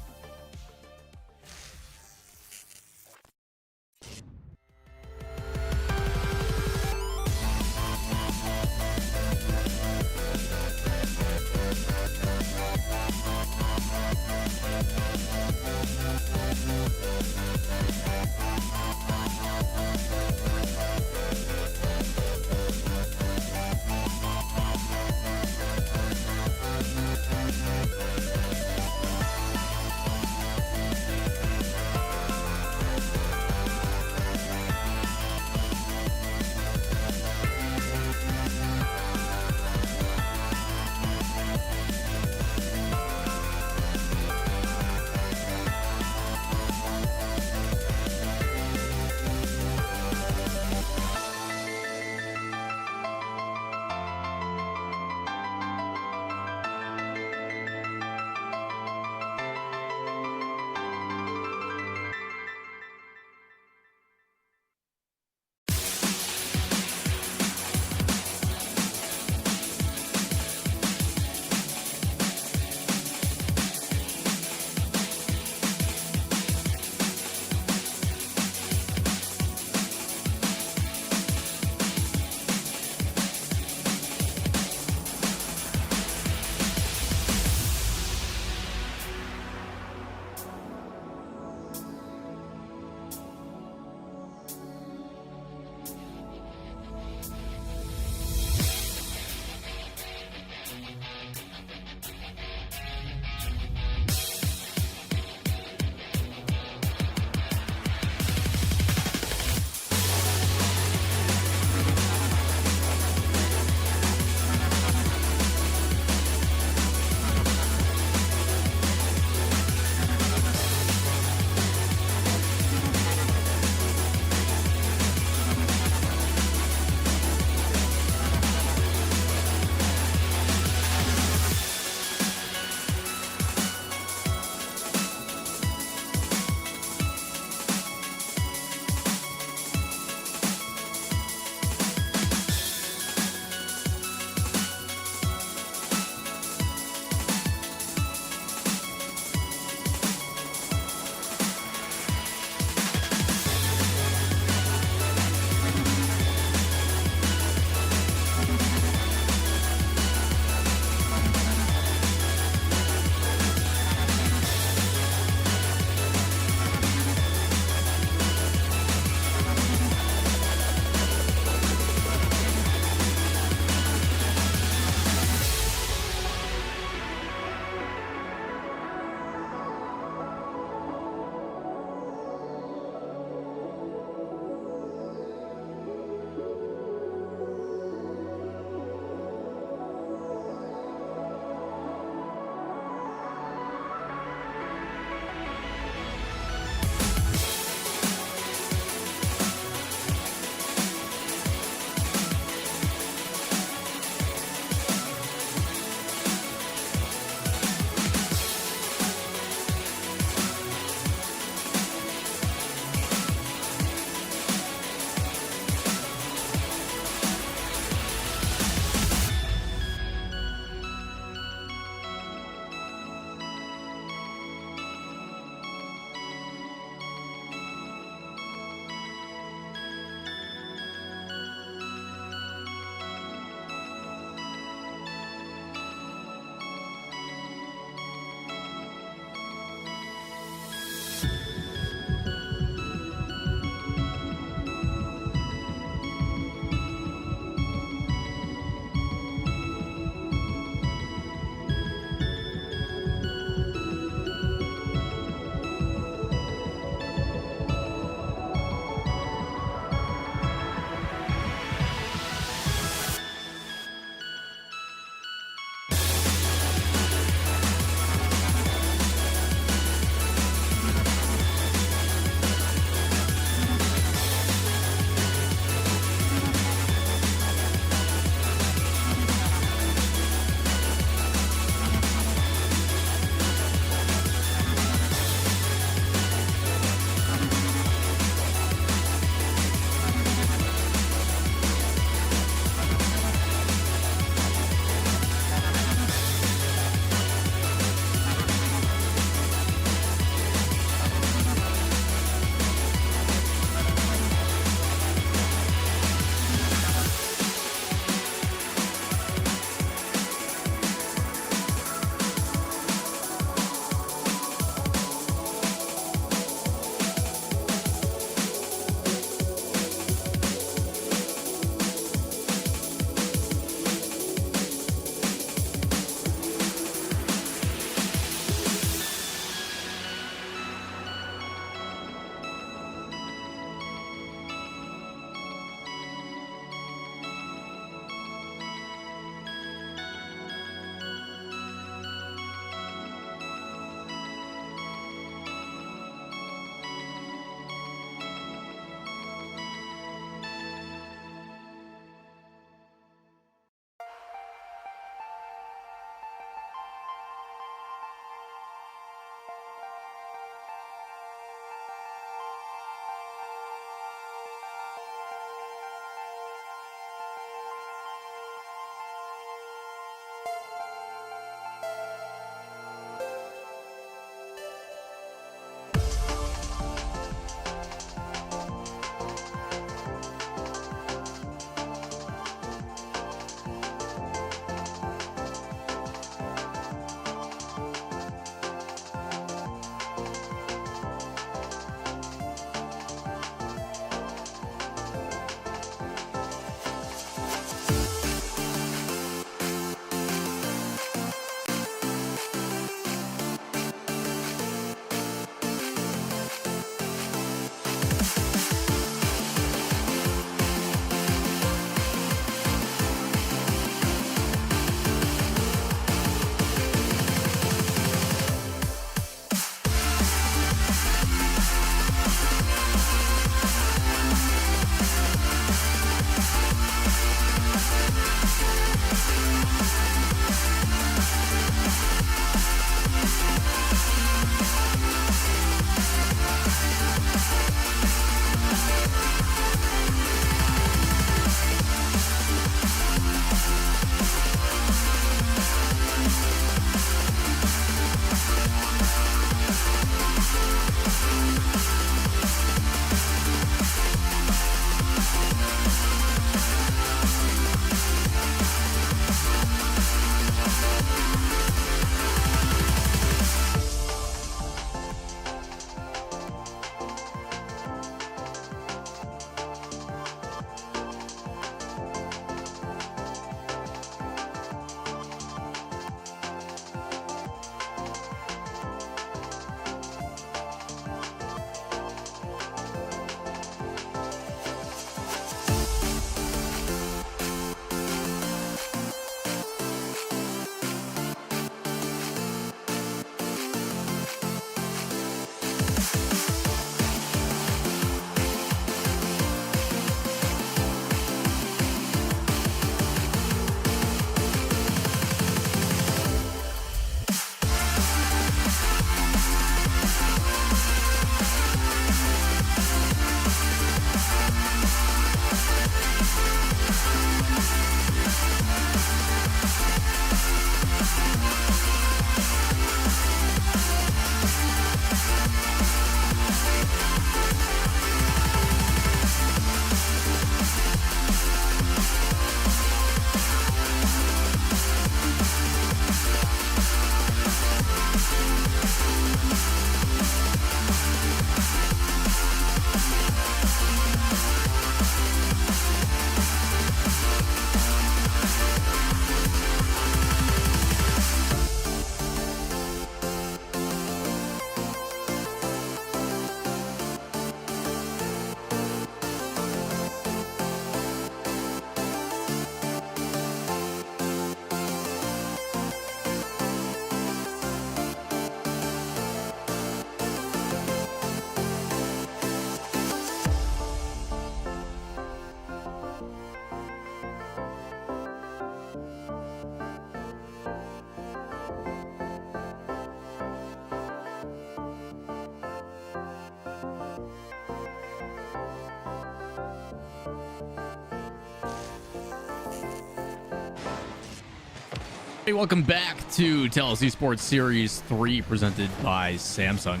Hey, welcome back to TELUS Esports Series 3 presented by Samsung.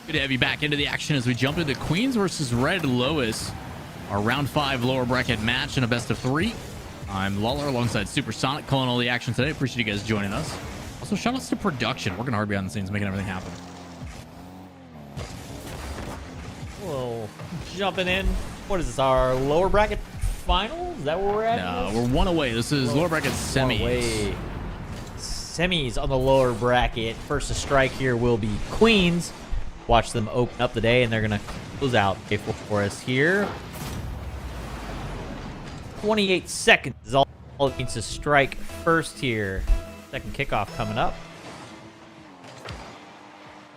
Good to have you back into the action as we jump into Queens versus Red Lotus, our round 5 lower bracket match in a best of 3. I'm Lawler alongside Supersonic calling all the action today. Appreciate you guys joining us. Also, shout outs to production, working hard behind the scenes, making everything happen. Whoa, jumping in. What is this, our lower bracket final? Is that where we're at? No, we're one away. This is lower bracket semis. Away. Semis on the lower bracket. First to strike here will be Queens. Watch them open up the day, and they're going to close out for us here. 28 seconds is all it needs to strike first here. Second kickoff coming up.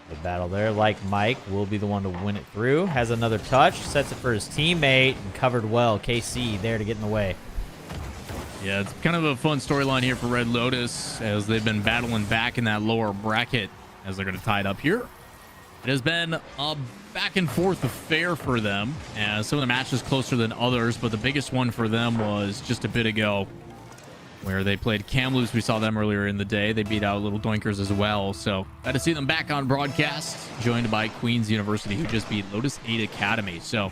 The battle there, like Mike, will be the one to win it through. Has another touch, sets it for his teammate, and covered well. KC there to get in the way. Yeah, it's kind of a fun storyline here for Red Lotus as they've been battling back in that lower bracket as they're going to tie it up here. It has been a back and forth affair for them as some of the matches closer than others, but the biggest one for them was just a bit ago where they played Kamloops. We saw them earlier in the day. They beat out Little Doinkers as well. So glad to see them back on broadcast, joined by Queens University, who just beat Lotus 8 Academy. So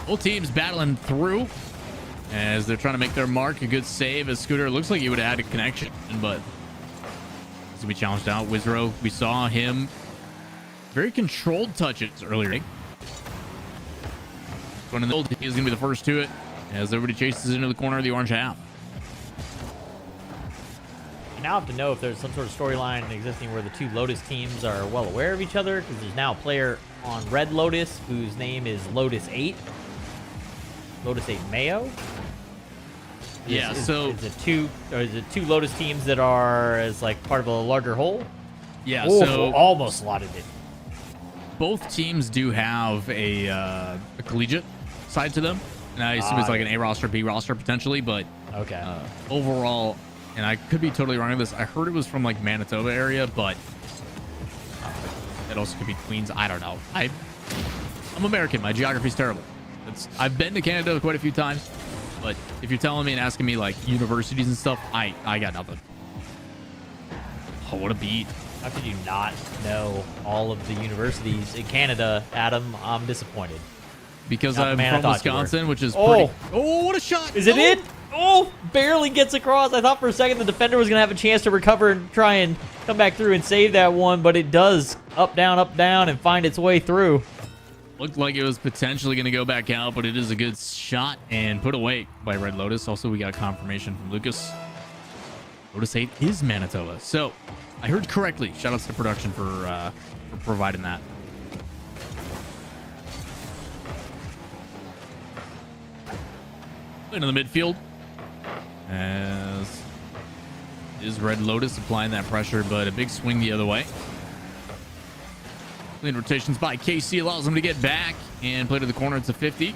both teams battling through as they're trying to make their mark. A good save as Scooter. It looks like he would have had a connection, but as we challenged out Wizro, we saw him very controlled touches earlier. Going in the middle, he's going to be the first to it as everybody chases into the corner of the orange half. You now have to know if there's some sort of storyline existing where the two Lotus teams are well aware of each other, because there's now a player on Red Lotus whose name is Lotus 8. Lotus 8 Mayo. Yeah, is it two Lotus teams that are as like part of a larger whole? Yeah, Oh, so almost slotted it. both teams do have a collegiate side to them, and I assume it's like an A roster, B roster potentially, but Okay. overall, and I could be totally wrong on this, I heard it was from like Manitoba area, but it also could be Queens. I don't know. I'm American. My geography's terrible. I've been to Canada quite a few times, but if you're telling me and asking me like universities and stuff, I got nothing. Oh, what a beat. How could you not know all of the universities in Canada, Adam? I'm disappointed. Because Not the I'm man I from thought you Wisconsin, which is Oh. pretty... Oh, what a shot! Is it Oh! in? Oh, barely gets across. I thought for a second the defender was going to have a chance to recover and try and come back through and save that one, but it does up, down, and find its way through. Looked like it was potentially going to go back out, but it is a good shot and put away by Red Lotus. Also, we got confirmation from Lucas. Lotus 8 is Manitoba. So, I heard correctly. Shout outs to production for providing that. Into the midfield. As is Red Lotus applying that pressure, but a big swing the other way. Clean rotations by KC allows them to get back and play to the corner. It's a 50.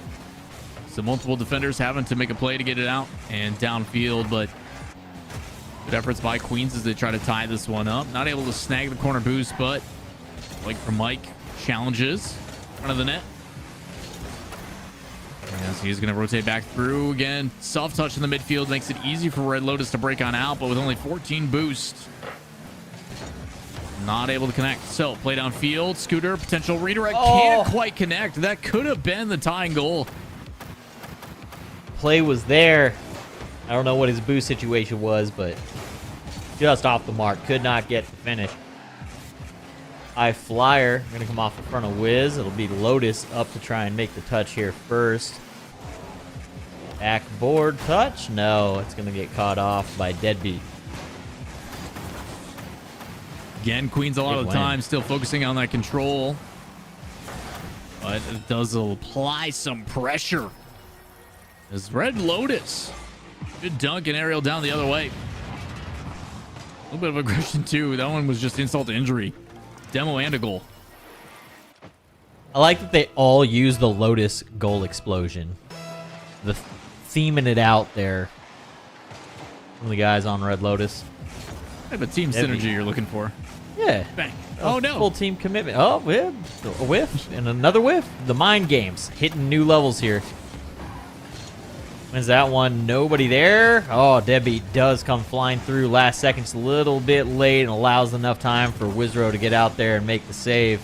So multiple defenders having to make a play to get it out and downfield, but good efforts by Queens as they try to tie this one up. Not able to snag the corner boost, but like from Mike, challenges in front of the net. As he's going to rotate back through again. Soft touch in the midfield makes it easy for Red Lotus to break on out, but with only 14 boost, not able to connect. So play downfield. Scooter, potential redirect. Can't quite connect. That could have been the tying goal. Play was there. I don't know what his boost situation was, but just off the mark. Could not get the finish. High flyer. Going to come off in front of Wiz. It'll be Lotus up to try and make the touch here first. Backboard touch? No, it's going to get caught off by Deadbeat. Again, Queens a lot Big of the win. time still focusing on that control. But it does apply some pressure. As Red Lotus. Good dunk and aerial down the other way. A little bit of aggression too. That one was just insult to injury. Demo and a goal. I like that they all use the Lotus goal explosion. The theming it out there. Some of the guys on Red Lotus. Type of team Heavy. synergy you're looking for. Yeah. Bang. Oh no. Full team commitment. Oh, whiff. A whiff. And another whiff. The mind games. Hitting new levels here. Wins that one. Nobody there. Oh, Deadbeat does come flying through. Last second's a little bit late and allows enough time for Wizro to get out there and make the save.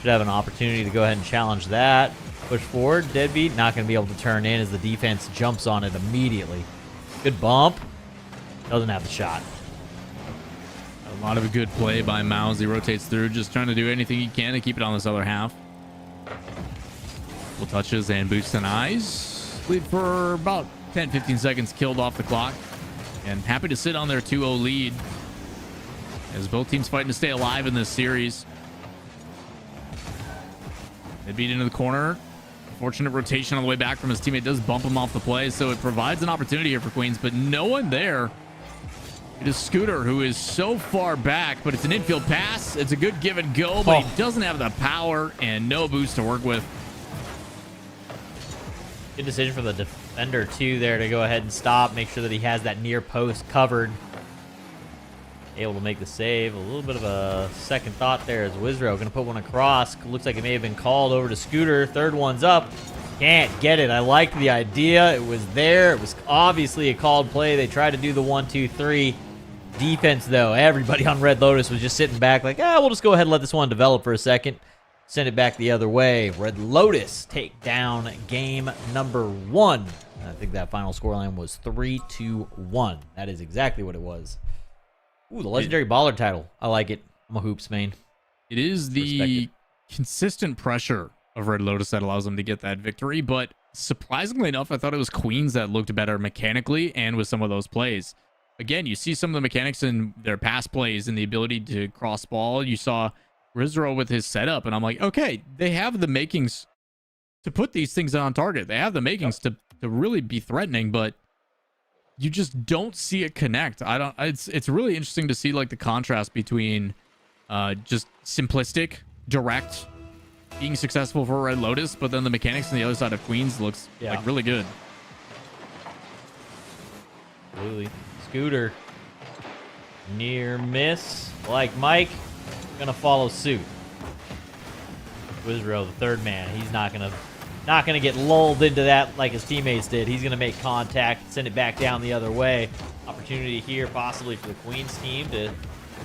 Should have an opportunity to go ahead and challenge that. Push forward. Deadbeat not going to be able to turn in as the defense jumps on it immediately. Good bump. Doesn't have the shot. A lot of a good play by Mouse. He rotates through, just trying to do anything he can to keep it on this other half. Full touches and boosts and eyes. Lead for about 10-15 seconds, killed off the clock. And happy to sit on their 2-0 lead as both teams fighting to stay alive in this series. They beat into the corner. Fortunate rotation on the way back from his teammate does bump him off the play, so it provides an opportunity here for Queens, but no one there. It is Scooter, who is so far back, but it's an infield pass. It's a good give and go, but he doesn't have the power and no boost to work with. Good decision from the defender, too, there to go ahead and stop. Make sure that he has that near post covered. Able to make the save. A little bit of a second thought there as Wizro going to put one across. Looks like it may have been called over to Scooter. Third one's up. Can't get it. I liked the idea. It was there. It was obviously a called play. They tried to do the 1-2-3. Defense, though, everybody on Red Lotus was just sitting back like, we'll just go ahead and let this one develop for a second. Send it back the other way. Red Lotus take down game number 1. I think that final scoreline was 3-1. That is exactly what it was. Ooh, the legendary baller title. I like it. I'm a hoops main. It is the consistent pressure of Red Lotus that allows them to get that victory, but surprisingly enough, I thought it was Queens that looked better mechanically and with some of those plays. Again, you see some of the mechanics in their pass plays and the ability to cross ball. You saw Rizro with his setup, and I'm like, okay, they have the makings to put these things on target. They have the makings to really be threatening, but you just don't see it connect. It's really interesting to see like the contrast between just simplistic, direct, being successful for Red Lotus, but then the mechanics on the other side of Queens looks like really good. Absolutely. Scooter. Near miss. Like Mike, gonna follow suit. Wizro, the third man, he's not gonna get lulled into that like his teammates did. He's gonna make contact, send it back down the other way. Opportunity here possibly for the Queens team to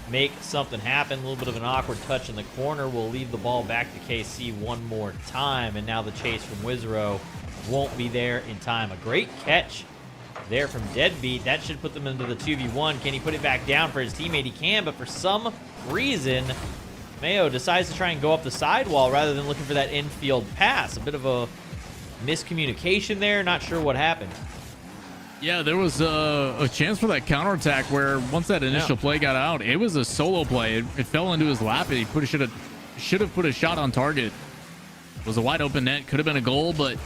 make something happen. A little bit of an awkward touch in the corner will leave the ball back to KC one more time, and now the chase from Wizro won't be there in time. A great catch there from Deadbeat. That should put them into the 2v1. Can he put it back down for his teammate? He can, but for some reason, Mayo decides to try and go up the sidewall rather than looking for that infield pass. A bit of a miscommunication there. Not sure what happened. Yeah, there was a chance for that counterattack where once that initial play got out, it was a solo play. It fell into his lap, and he should have put a shot on target. It was a wide open net. Could have been a goal, but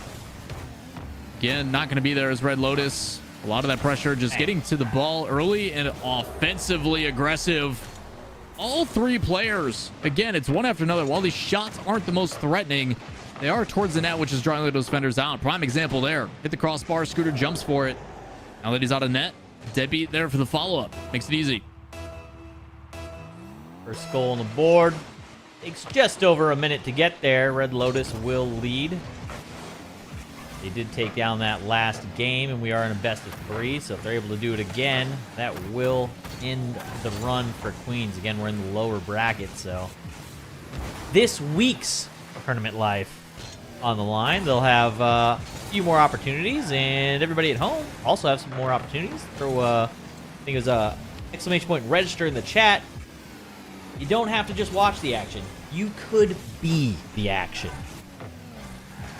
again, not going to be there as Red Lotus. A lot of that pressure just getting to the ball early and offensively aggressive. All three players, again, it's one after another. While these shots aren't the most threatening, they are towards the net, which is drawing those defenders out. Prime example there. Hit the crossbar, Scooter jumps for it. Now that he's out of net, Deadbeat there for the follow-up. Makes it easy. First goal on the board. Takes just over a minute to get there. Red Lotus will lead. They did take down that last game, and we are in a best of 3, so if they're able to do it again, that will end the run for Queens. Again, we're in the lower bracket, so this week's tournament life on the line. They'll have a few more opportunities, and everybody at home also have some more opportunities. Throw I think it was a exclamation point register in the chat. You don't have to just watch the action. You could be the action.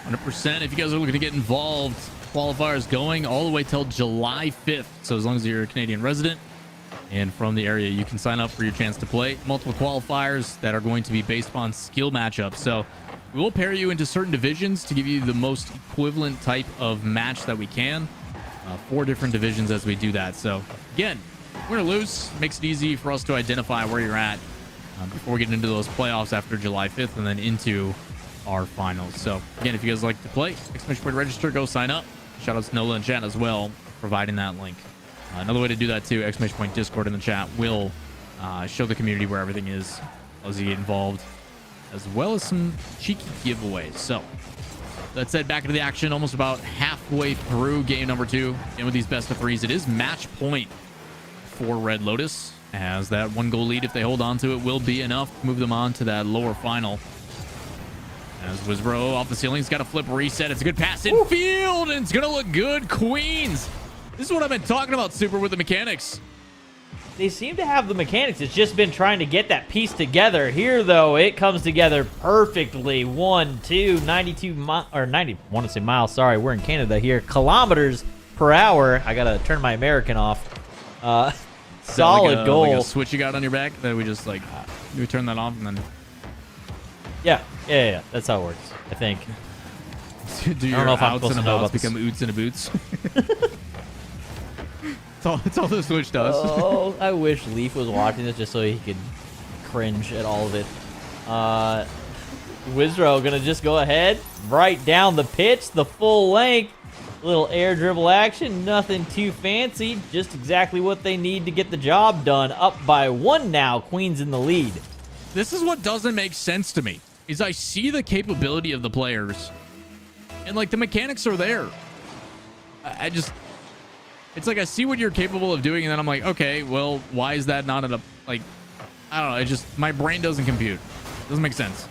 100%. If you guys are looking to get involved qualifiers going all the way till July 5th. So as long as you're a Canadian resident and from the area, you can sign up for your chance to play. Multiple qualifiers that are going to be based on skill matchups. So we will pair you into certain divisions to give you the most equivalent type of match that we can. 4 different divisions as we do that. So again, win or lose makes it easy for us to identify where you're at before we get into those playoffs after July 5th and then into our finals. So again, if you guys like to play, !register, go sign up. Shout out to Nola in chat as well, providing that link. Another way to do that too, Discord in the chat will show the community where everything is as you get involved, as well as some cheeky giveaways. So that said, back into the action, almost about halfway through game number 2. And with these best of 3s, it is match point for Red Lotus, as that 1-goal lead, if they hold on to it, will be enough to move them on to that lower final. As Wizbro off the ceiling, he's got a flip reset. It's a good pass in field, and it's going to look good. Queens. This is what I've been talking about, Super, with the mechanics. They seem to have the mechanics. It's just been trying to get that piece together. Here, though, it comes together perfectly. 92 miles, or 90, I want to say miles. Sorry, we're in Canada here. Kilometers per hour. I got to turn my American off. Solid goal. Like a switch you got on your back that we just, like, we turn that off and then... Yeah. That's how it works, I think. Do your outs and abouts become oots and a boots? It's all the switch does. Oh, I wish Leaf was watching this just so he could cringe at all of it. Wizro gonna just go ahead, right down the pitch, the full length. Little air dribble action, nothing too fancy. Just exactly what they need to get the job done. Up by 1 now, Queens in the lead. This is what doesn't make sense to me, is I see the capability of the players, and, like, the mechanics are there. I just... It's like I see what you're capable of doing, and then I'm like, okay, well, why is that not a, like, I don't know. It just, my brain doesn't compute. Doesn't make sense.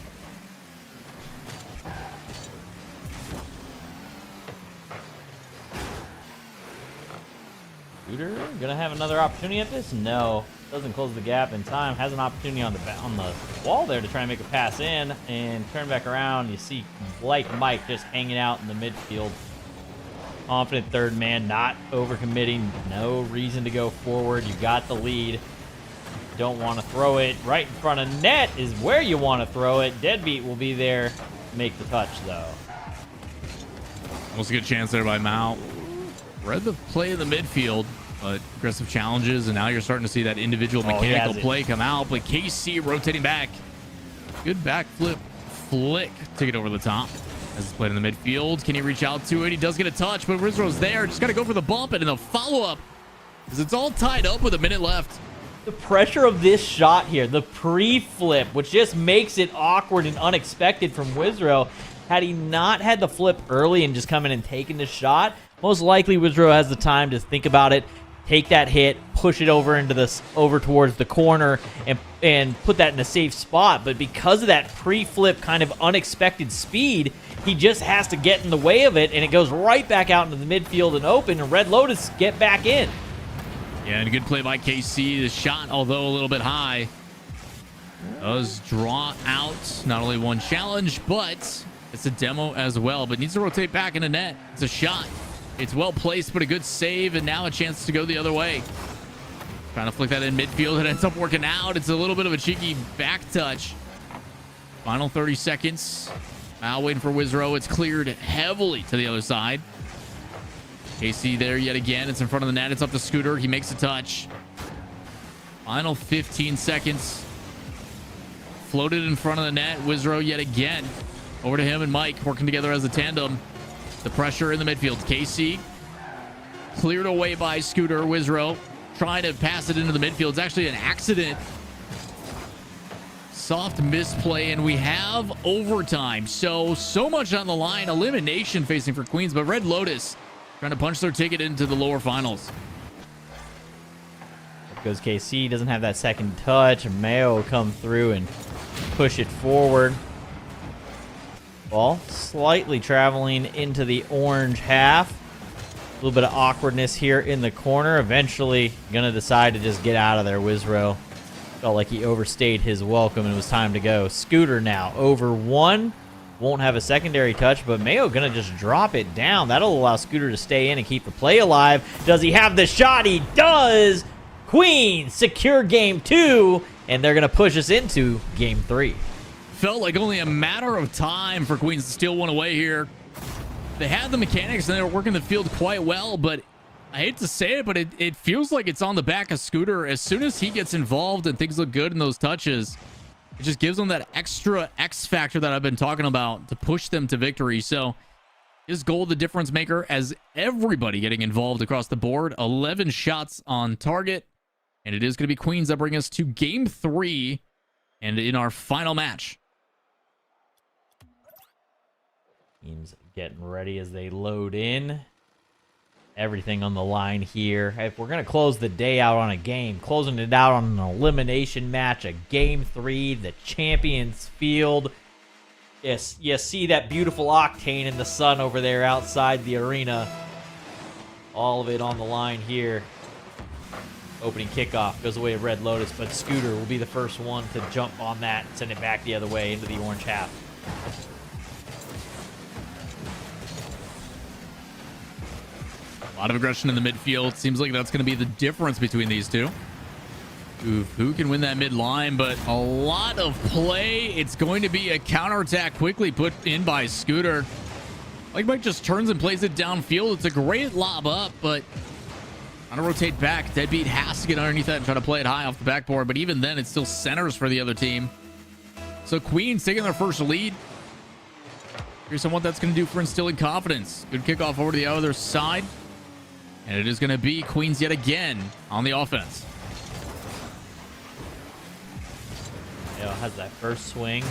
Scooter gonna have another opportunity at this? No, doesn't close the gap in time. Has an opportunity on the wall there to try and make a pass in, and turn back around. You see Blake Mike just hanging out in the midfield. Confident third man, not overcommitting. No reason to go forward. You got the lead. Don't want to throw it right in front of net is where you want to throw it. Deadbeat will be there to make the touch, though. Almost a good chance there by Mao. Read the play in the midfield, but aggressive challenges, and now you're starting to see that individual mechanical play come out. But KC rotating back. Good backflip flick to get over the top. As it's played in the midfield, can he reach out to it? He does get a touch, but Rizro's there. Just got to go for the bump and the follow-up, because it's all tied up with a minute left. The pressure of this shot here, the pre-flip, which just makes it awkward and unexpected from Wizro. Had he not had the flip early and just come in and taken the shot, most likely Wizro has the time to think about it, take that hit, push it over towards the corner, and put that in a safe spot. But because of that pre-flip kind of unexpected speed, he just has to get in the way of it, and it goes right back out into the midfield and open, and Red Lotus get back in. Yeah, and a good play by KC. The shot, although a little bit high, does draw out not only one challenge, but it's a demo as well. But needs to rotate back into net. It's a shot. It's well placed, but a good save, and now a chance to go the other way. Trying to flick that in midfield. It ends up working out. It's a little bit of a cheeky back touch. Final 30 seconds. Now waiting for Wizro. It's cleared heavily to the other side. KC there yet again. It's in front of the net. It's up to Scooter. He makes a touch. Final 15 seconds. Floated in front of the net. Wizro yet again. Over to him and Mike working together as a tandem. The pressure in the midfield. KC cleared away by Scooter. Wizro trying to pass it into the midfield. It's actually an accident. Soft misplay, and we have overtime. So much on the line. Elimination facing for Queens, but Red Lotus trying to punch their ticket into the lower finals. Goes KC, doesn't have that second touch. Mayo will come through and push it forward. Ball slightly traveling into the orange half. A little bit of awkwardness here in the corner. Eventually gonna decide to just get out of there. Wizro felt like he overstayed his welcome and it was time to go. Scooter now over 1. won't have a secondary touch, but Mayo gonna just drop it down. That'll allow Scooter to stay in and keep the play alive. Does he have the shot? He does! Queens secure game 2, and they're gonna push us into game 3. Felt like only a matter of time for Queens to steal one away here. They had the mechanics and they were working the field quite well, but I hate to say it, but it feels like it's on the back of Scooter. As soon as he gets involved and things look good in those touches, it just gives them that extra X factor that I've been talking about to push them to victory. So his goal, the difference maker, as everybody getting involved across the board. 11 shots on target. And it is going to be Queens that bring us to game 3 and in our final match. Teams getting ready as they load in. Everything on the line here. If we're going to close the day out on a game, closing it out on an elimination match, a game 3, the Champions Field. Yes, you see that beautiful octane in the sun over there outside the arena. All of it on the line here. Opening kickoff goes away to Red Lotus, but Scooter will be the first one to jump on that and send it back the other way into the orange half. A lot of aggression in the midfield. Seems like that's going to be the difference between these two. Oof, who can win that mid line? But a lot of play. It's going to be a counterattack quickly put in by Scooter. Like Mike just turns and plays it downfield. It's a great lob up, but on to rotate back. Deadbeat has to get underneath that and try to play it high off the backboard. But even then, it still centers for the other team. So Queens taking their first lead. Here's what that's going to do for instilling confidence. Good kickoff over to the other side. And it is going to be Queens yet again on the offense. Mayo has that first swing.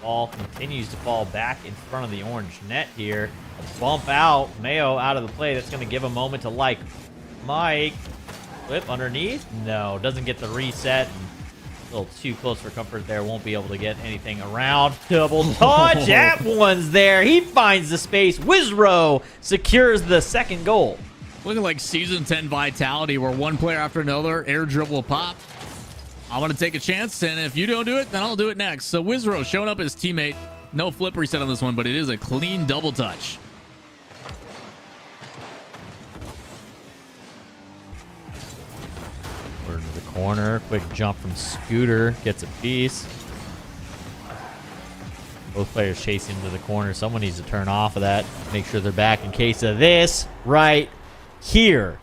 Ball continues to fall back in front of the orange net here. A bump out. Mayo out of the play. That's going to give a moment to like Mike. Flip underneath. No, doesn't get the reset. A little too close for comfort there. Won't be able to get anything around. Double touch. That one's there. He finds the space. Wizrow secures the second goal. Looking like season 10 vitality where one player after another air dribble will pop. I'm going to take a chance, and if you don't do it, then I'll do it next. So Wizrow showing up as teammate. No flip reset on this one, but it is a clean double touch. We're into the corner. Quick jump from Scooter. Gets a piece. Both players chasing into the corner. Someone needs to turn off of that. Make sure they're back in case of this right here.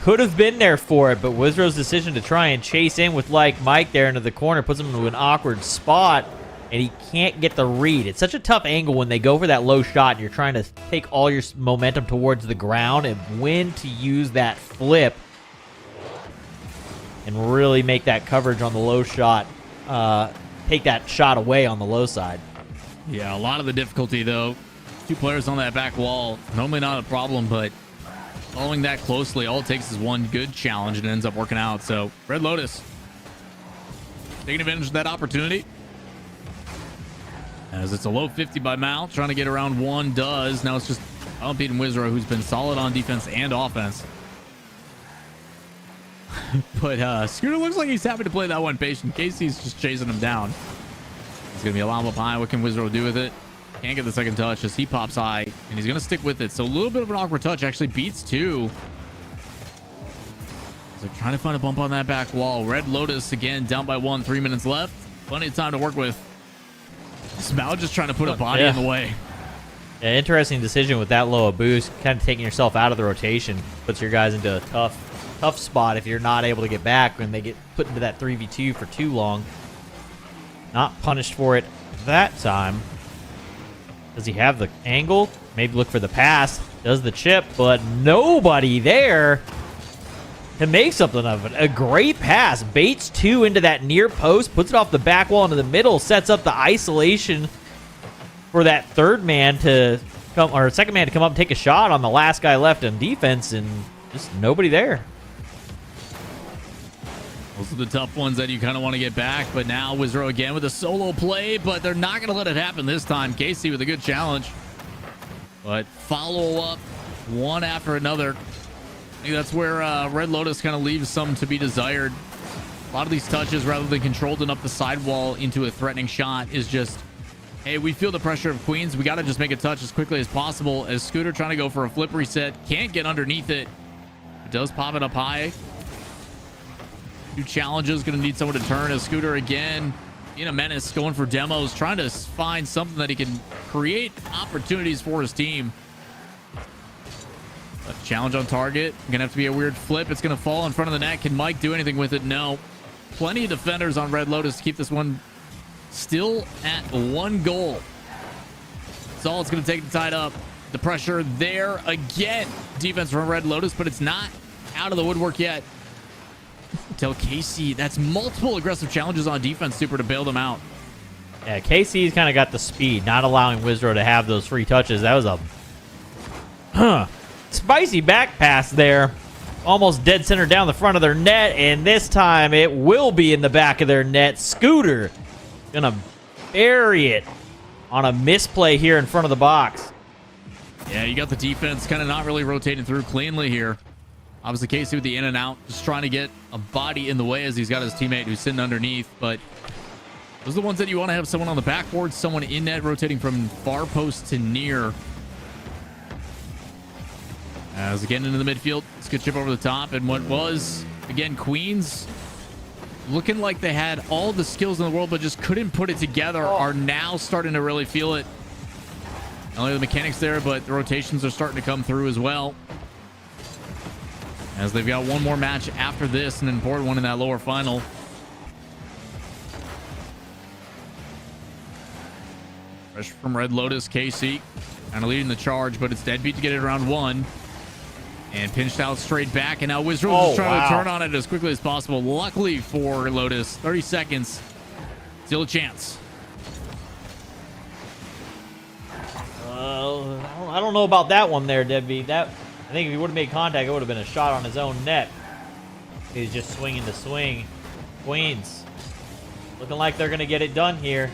Could have been there for it, but Wizrow's decision to try and chase in with like Mike there into the corner puts him into an awkward spot, and he can't get the read. It's such a tough angle when they go for that low shot and you're trying to take all your momentum towards the ground and when to use that flip and really make that coverage on the low shot, take that shot away on the low side. Yeah, a lot of the difficulty, though. 2 players on that back wall. Normally not a problem, but following that closely, all it takes is one good challenge and it ends up working out. So Red Lotus taking advantage of that opportunity. As it's a low 50 by Mal, trying to get around one does. Now it's just outbeating Wizrow, who's been solid on defense and offense. But Scooter looks like he's happy to play that one patient. Casey's just chasing him down. He's going to be a lob up high. What can Wizrow do with it? Can't get the second touch as he pops high, and he's going to stick with it. So a little bit of an awkward touch. Actually beats 2. So trying to find a bump on that back wall. Red Lotus again down by 1. 3 minutes left. Plenty of time to work with. Smell just trying to put a body in the way. Yeah, interesting decision with that low a boost. Kind of taking yourself out of the rotation. Puts your guys into a tough spot if you're not able to get back when they get put into that 3v2 for too long. Not punished for it that time. Does he have the angle? Maybe look for the pass. Does the chip, but nobody there to make something of it. A great pass. Baits 2 into that near post. Puts it off the back wall into the middle. Sets up the isolation for that third man to come, or second man to come up and take a shot on the last guy left on defense, and just nobody there. Those are the tough ones that you kind of want to get back, but now Wizrow again with a solo play, but they're not going to let it happen this time. Casey with a good challenge, but follow up one after another. I think that's where Red Lotus kind of leaves some to be desired. A lot of these touches, rather than controlled enough the sidewall into a threatening shot, is just, hey, we feel the pressure of Queens. We got to just make a touch as quickly as possible. As Scooter trying to go for a flip reset. Can't get underneath it. It does pop it up high. Two challenges. Going to need someone to turn. As Scooter again, being a menace, going for demos, trying to find something that he can create opportunities for his team. But challenge on target. Going to have to be a weird flip. It's going to fall in front of the net. Can Mike do anything with it? No. Plenty of defenders on Red Lotus to keep this one still at 1 goal. That's all it's going to take to tie it up. The pressure there again. Defense from Red Lotus, but it's not out of the woodwork yet. Until Casey, that's multiple aggressive challenges on defense, Super, to bail them out. Yeah, Casey's kind of got the speed, not allowing Wizro to have those free touches. That was a spicy back pass there. Almost dead center down the front of their net, and this time it will be in the back of their net. Scooter gonna bury it on a misplay here in front of the box. Yeah, you got the defense kind of not really rotating through cleanly here. Obviously, Casey with the in and out, just trying to get a body in the way as he's got his teammate who's sitting underneath. But those are the ones that you want to have someone on the backboard, someone in net rotating from far post to near. As again into the midfield, it's a good chip over the top. And what was, again, Queens looking like they had all the skills in the world but just couldn't put it together, are now starting to really feel it. Not only the mechanics there, but the rotations are starting to come through as well. As they've got one more match after this, an important one in that lower final. Pressure from Red Lotus, KC kind of leading the charge, but it's deadbeat to get it around 1. And pinched out straight back, and now Wizard is trying to turn on it as quickly as possible. Luckily for Lotus, 30 seconds. Still a chance. I don't know about that one there, Deadbeat. I think if he would have made contact, it would have been a shot on his own net. He's just swinging to swing. Queens looking like they're going to get it done here.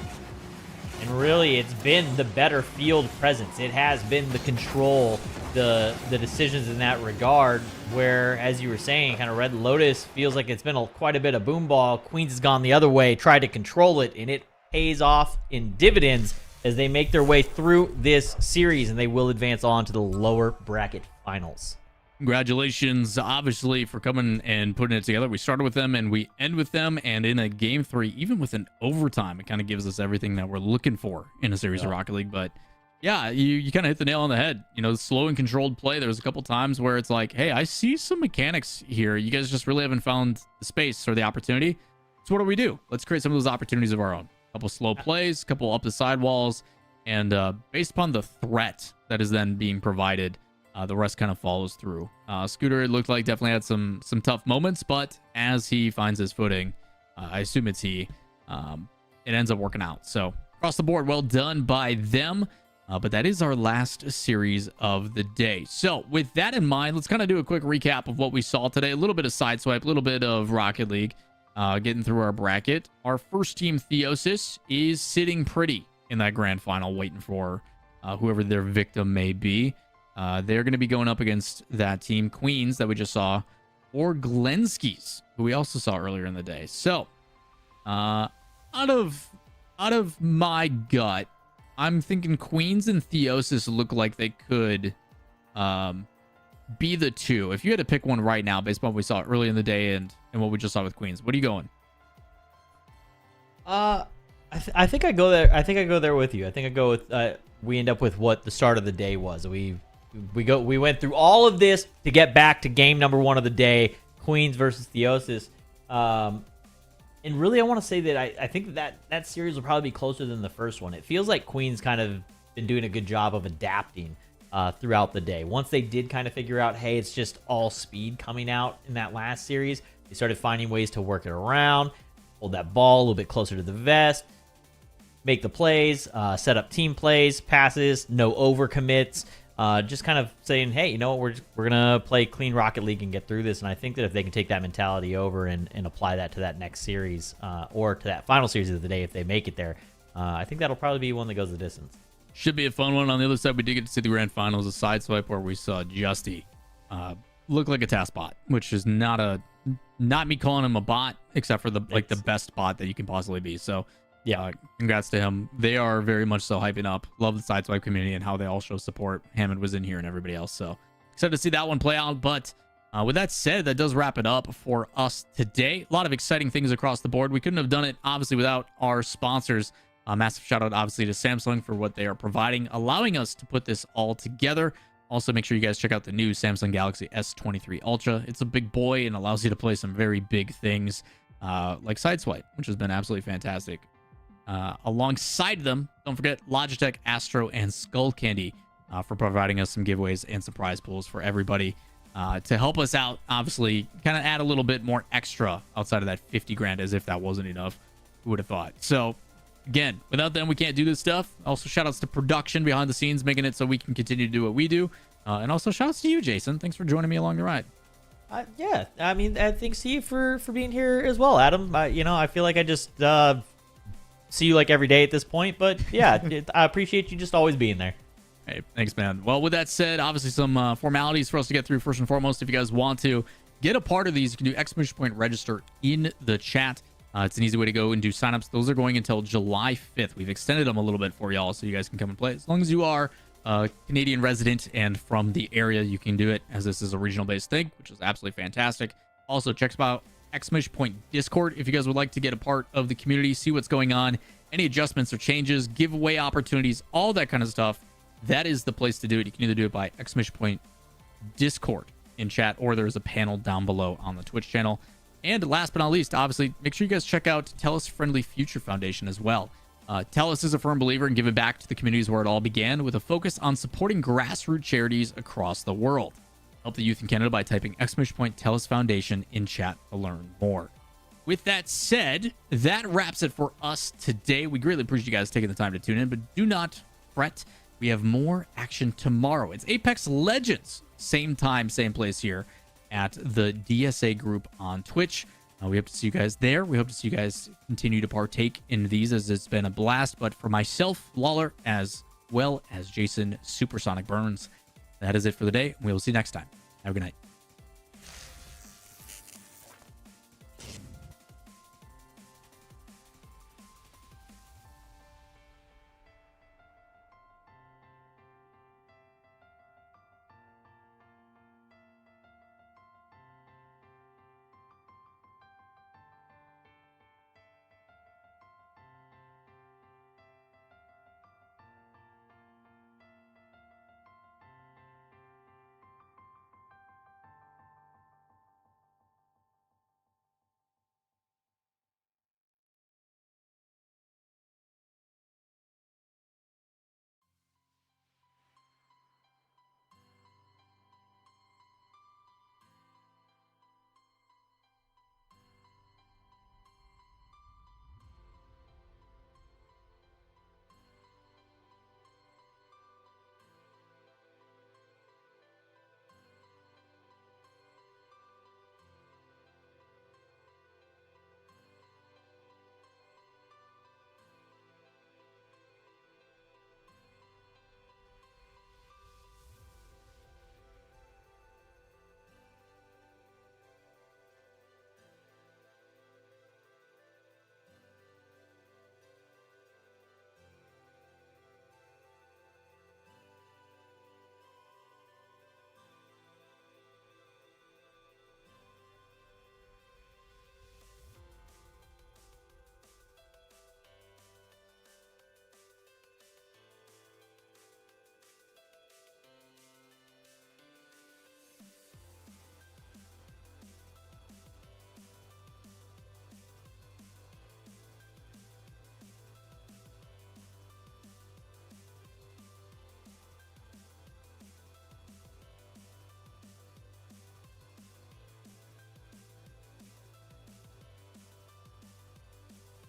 And really, it's been the better field presence. It has been the control, the decisions in that regard, where, as you were saying, kind of Red Lotus feels like it's been quite a bit of boom ball. Queens has gone the other way, tried to control it, and it pays off in dividends as they make their way through this series, and they will advance on to the lower bracket finals. Congratulations, obviously, for coming and putting it together. We started with them and we end with them, and in a game 3, even with an overtime, it kind of gives us everything that we're looking for in a series of Rocket League. But yeah, you kind of hit the nail on the head. You know, slow and controlled play. There was a couple times where it's like, hey, I see some mechanics here. You guys just really haven't found the space or the opportunity. So what do? Let's create some of those opportunities of our own. A couple slow plays, a couple up the sidewalls, and based upon the threat that is then being provided, the rest kind of follows through. Scooter, it looked like, definitely had some tough moments, but as he finds his footing, I assume it's he, it ends up working out. So across the board, well done by them. But that is our last series of the day. So with that in mind, let's kind of do a quick recap of what we saw today. A little bit of Sideswipe, a little bit of Rocket League, getting through our bracket. Our first team, Theosis, is sitting pretty in that grand final, waiting for whoever their victim may be. They're going to be going up against that team, Queens, that we just saw, or Glenskis, who we also saw earlier in the day. So, out of my gut, I'm thinking Queens and Theosis look like they could be the two. If you had to pick one right now, based on what we saw early in the day and what we just saw with Queens, what are you going? I think I go there. I think I go there with you. I think I go with. We end up with what the start of the day was. We went through all of this to get back to game number 1 of the day, Queens versus Theosis. And really, I want to say that I think that series will probably be closer than the first one. It feels like Queens kind of been doing a good job of adapting throughout the day. Once they did kind of figure out, hey, it's just all speed coming out in that last series, they started finding ways to work it around, hold that ball a little bit closer to the vest, make the plays, set up team plays, passes, no overcommits. Just kind of saying, hey, you know what, we're gonna play clean Rocket League and get through this. And I think that if they can take that mentality over and apply that to that next series, or to that final series of the day, if they make it there, I think that'll probably be one that goes the distance. Should be a fun one. On the other side, we did get to see the grand finals, a Sideswipe where we saw Justy look like a task bot, which is not a not me calling him a bot, except for the best bot that you can possibly be. So yeah, congrats to him. They are very much so hyping up. Love the Sideswipe community and how they all show support. Hammond was in here and everybody else. So excited to see that one play out. But with that said, that does wrap it up for us today. A lot of exciting things across the board. We couldn't have done it, obviously, without our sponsors. A massive shout out, obviously, to Samsung for what they are providing, allowing us to put this all together. Also, make sure you guys check out the new Samsung Galaxy S23 Ultra. It's a big boy and allows you to play some very big things like Sideswipe, which has been absolutely fantastic. Alongside them, don't forget Logitech, Astro, and Skullcandy for providing us some giveaways and surprise pools for everybody to help us out. Obviously, kind of add a little bit more extra outside of that 50 grand, as if that wasn't enough. Who would have thought? So, again, without them, we can't do this stuff. Also, shout outs to production behind the scenes, making it so we can continue to do what we do. And also, shout outs to you, Jason. Thanks for joining me along the ride. Yeah, I mean, thanks to you for being here as well, Adam. I feel like I just see you like every day at this point, but yeah, I appreciate you just always being there. Hey, thanks, man. Well, with that said, obviously some formalities for us to get through. First and foremost, if you guys want to get a part of these, you can do exclamation point register in the chat. It's an easy way to go and do signups. Those are going until July 5th. We've extended them a little bit for y'all so you guys can come and play. As long as you are a Canadian resident and from the area, you can do it, as this is a regional based thing, which is absolutely fantastic. Also, check out exclamation point Discord if you guys would like to get a part of the community, see what's going on, any adjustments or changes, giveaway opportunities, all that kind of stuff. That is the place to do it. You can either do it by exclamation point Discord in chat, or there's a panel down below on the Twitch channel. And last but not least, obviously, make sure you guys check out TELUS Friendly Future Foundation as well. TELUS is a firm believer in giving back to the communities where it all began, with a focus on supporting grassroots charities across the world. Help the youth in Canada by typing exclamation point TELUS Foundation in chat to learn more. With that said, that wraps it for us today. We greatly appreciate you guys taking the time to tune in, but do not fret. We have more action tomorrow. It's Apex Legends. Same time, same place here at the DSA group on Twitch. We hope to see you guys there. We hope to see you guys continue to partake in these, as it's been a blast. But for myself, Lawler, as well as Jason Supersonic Burns, that is it for the day. We will see you next time. Have a good night.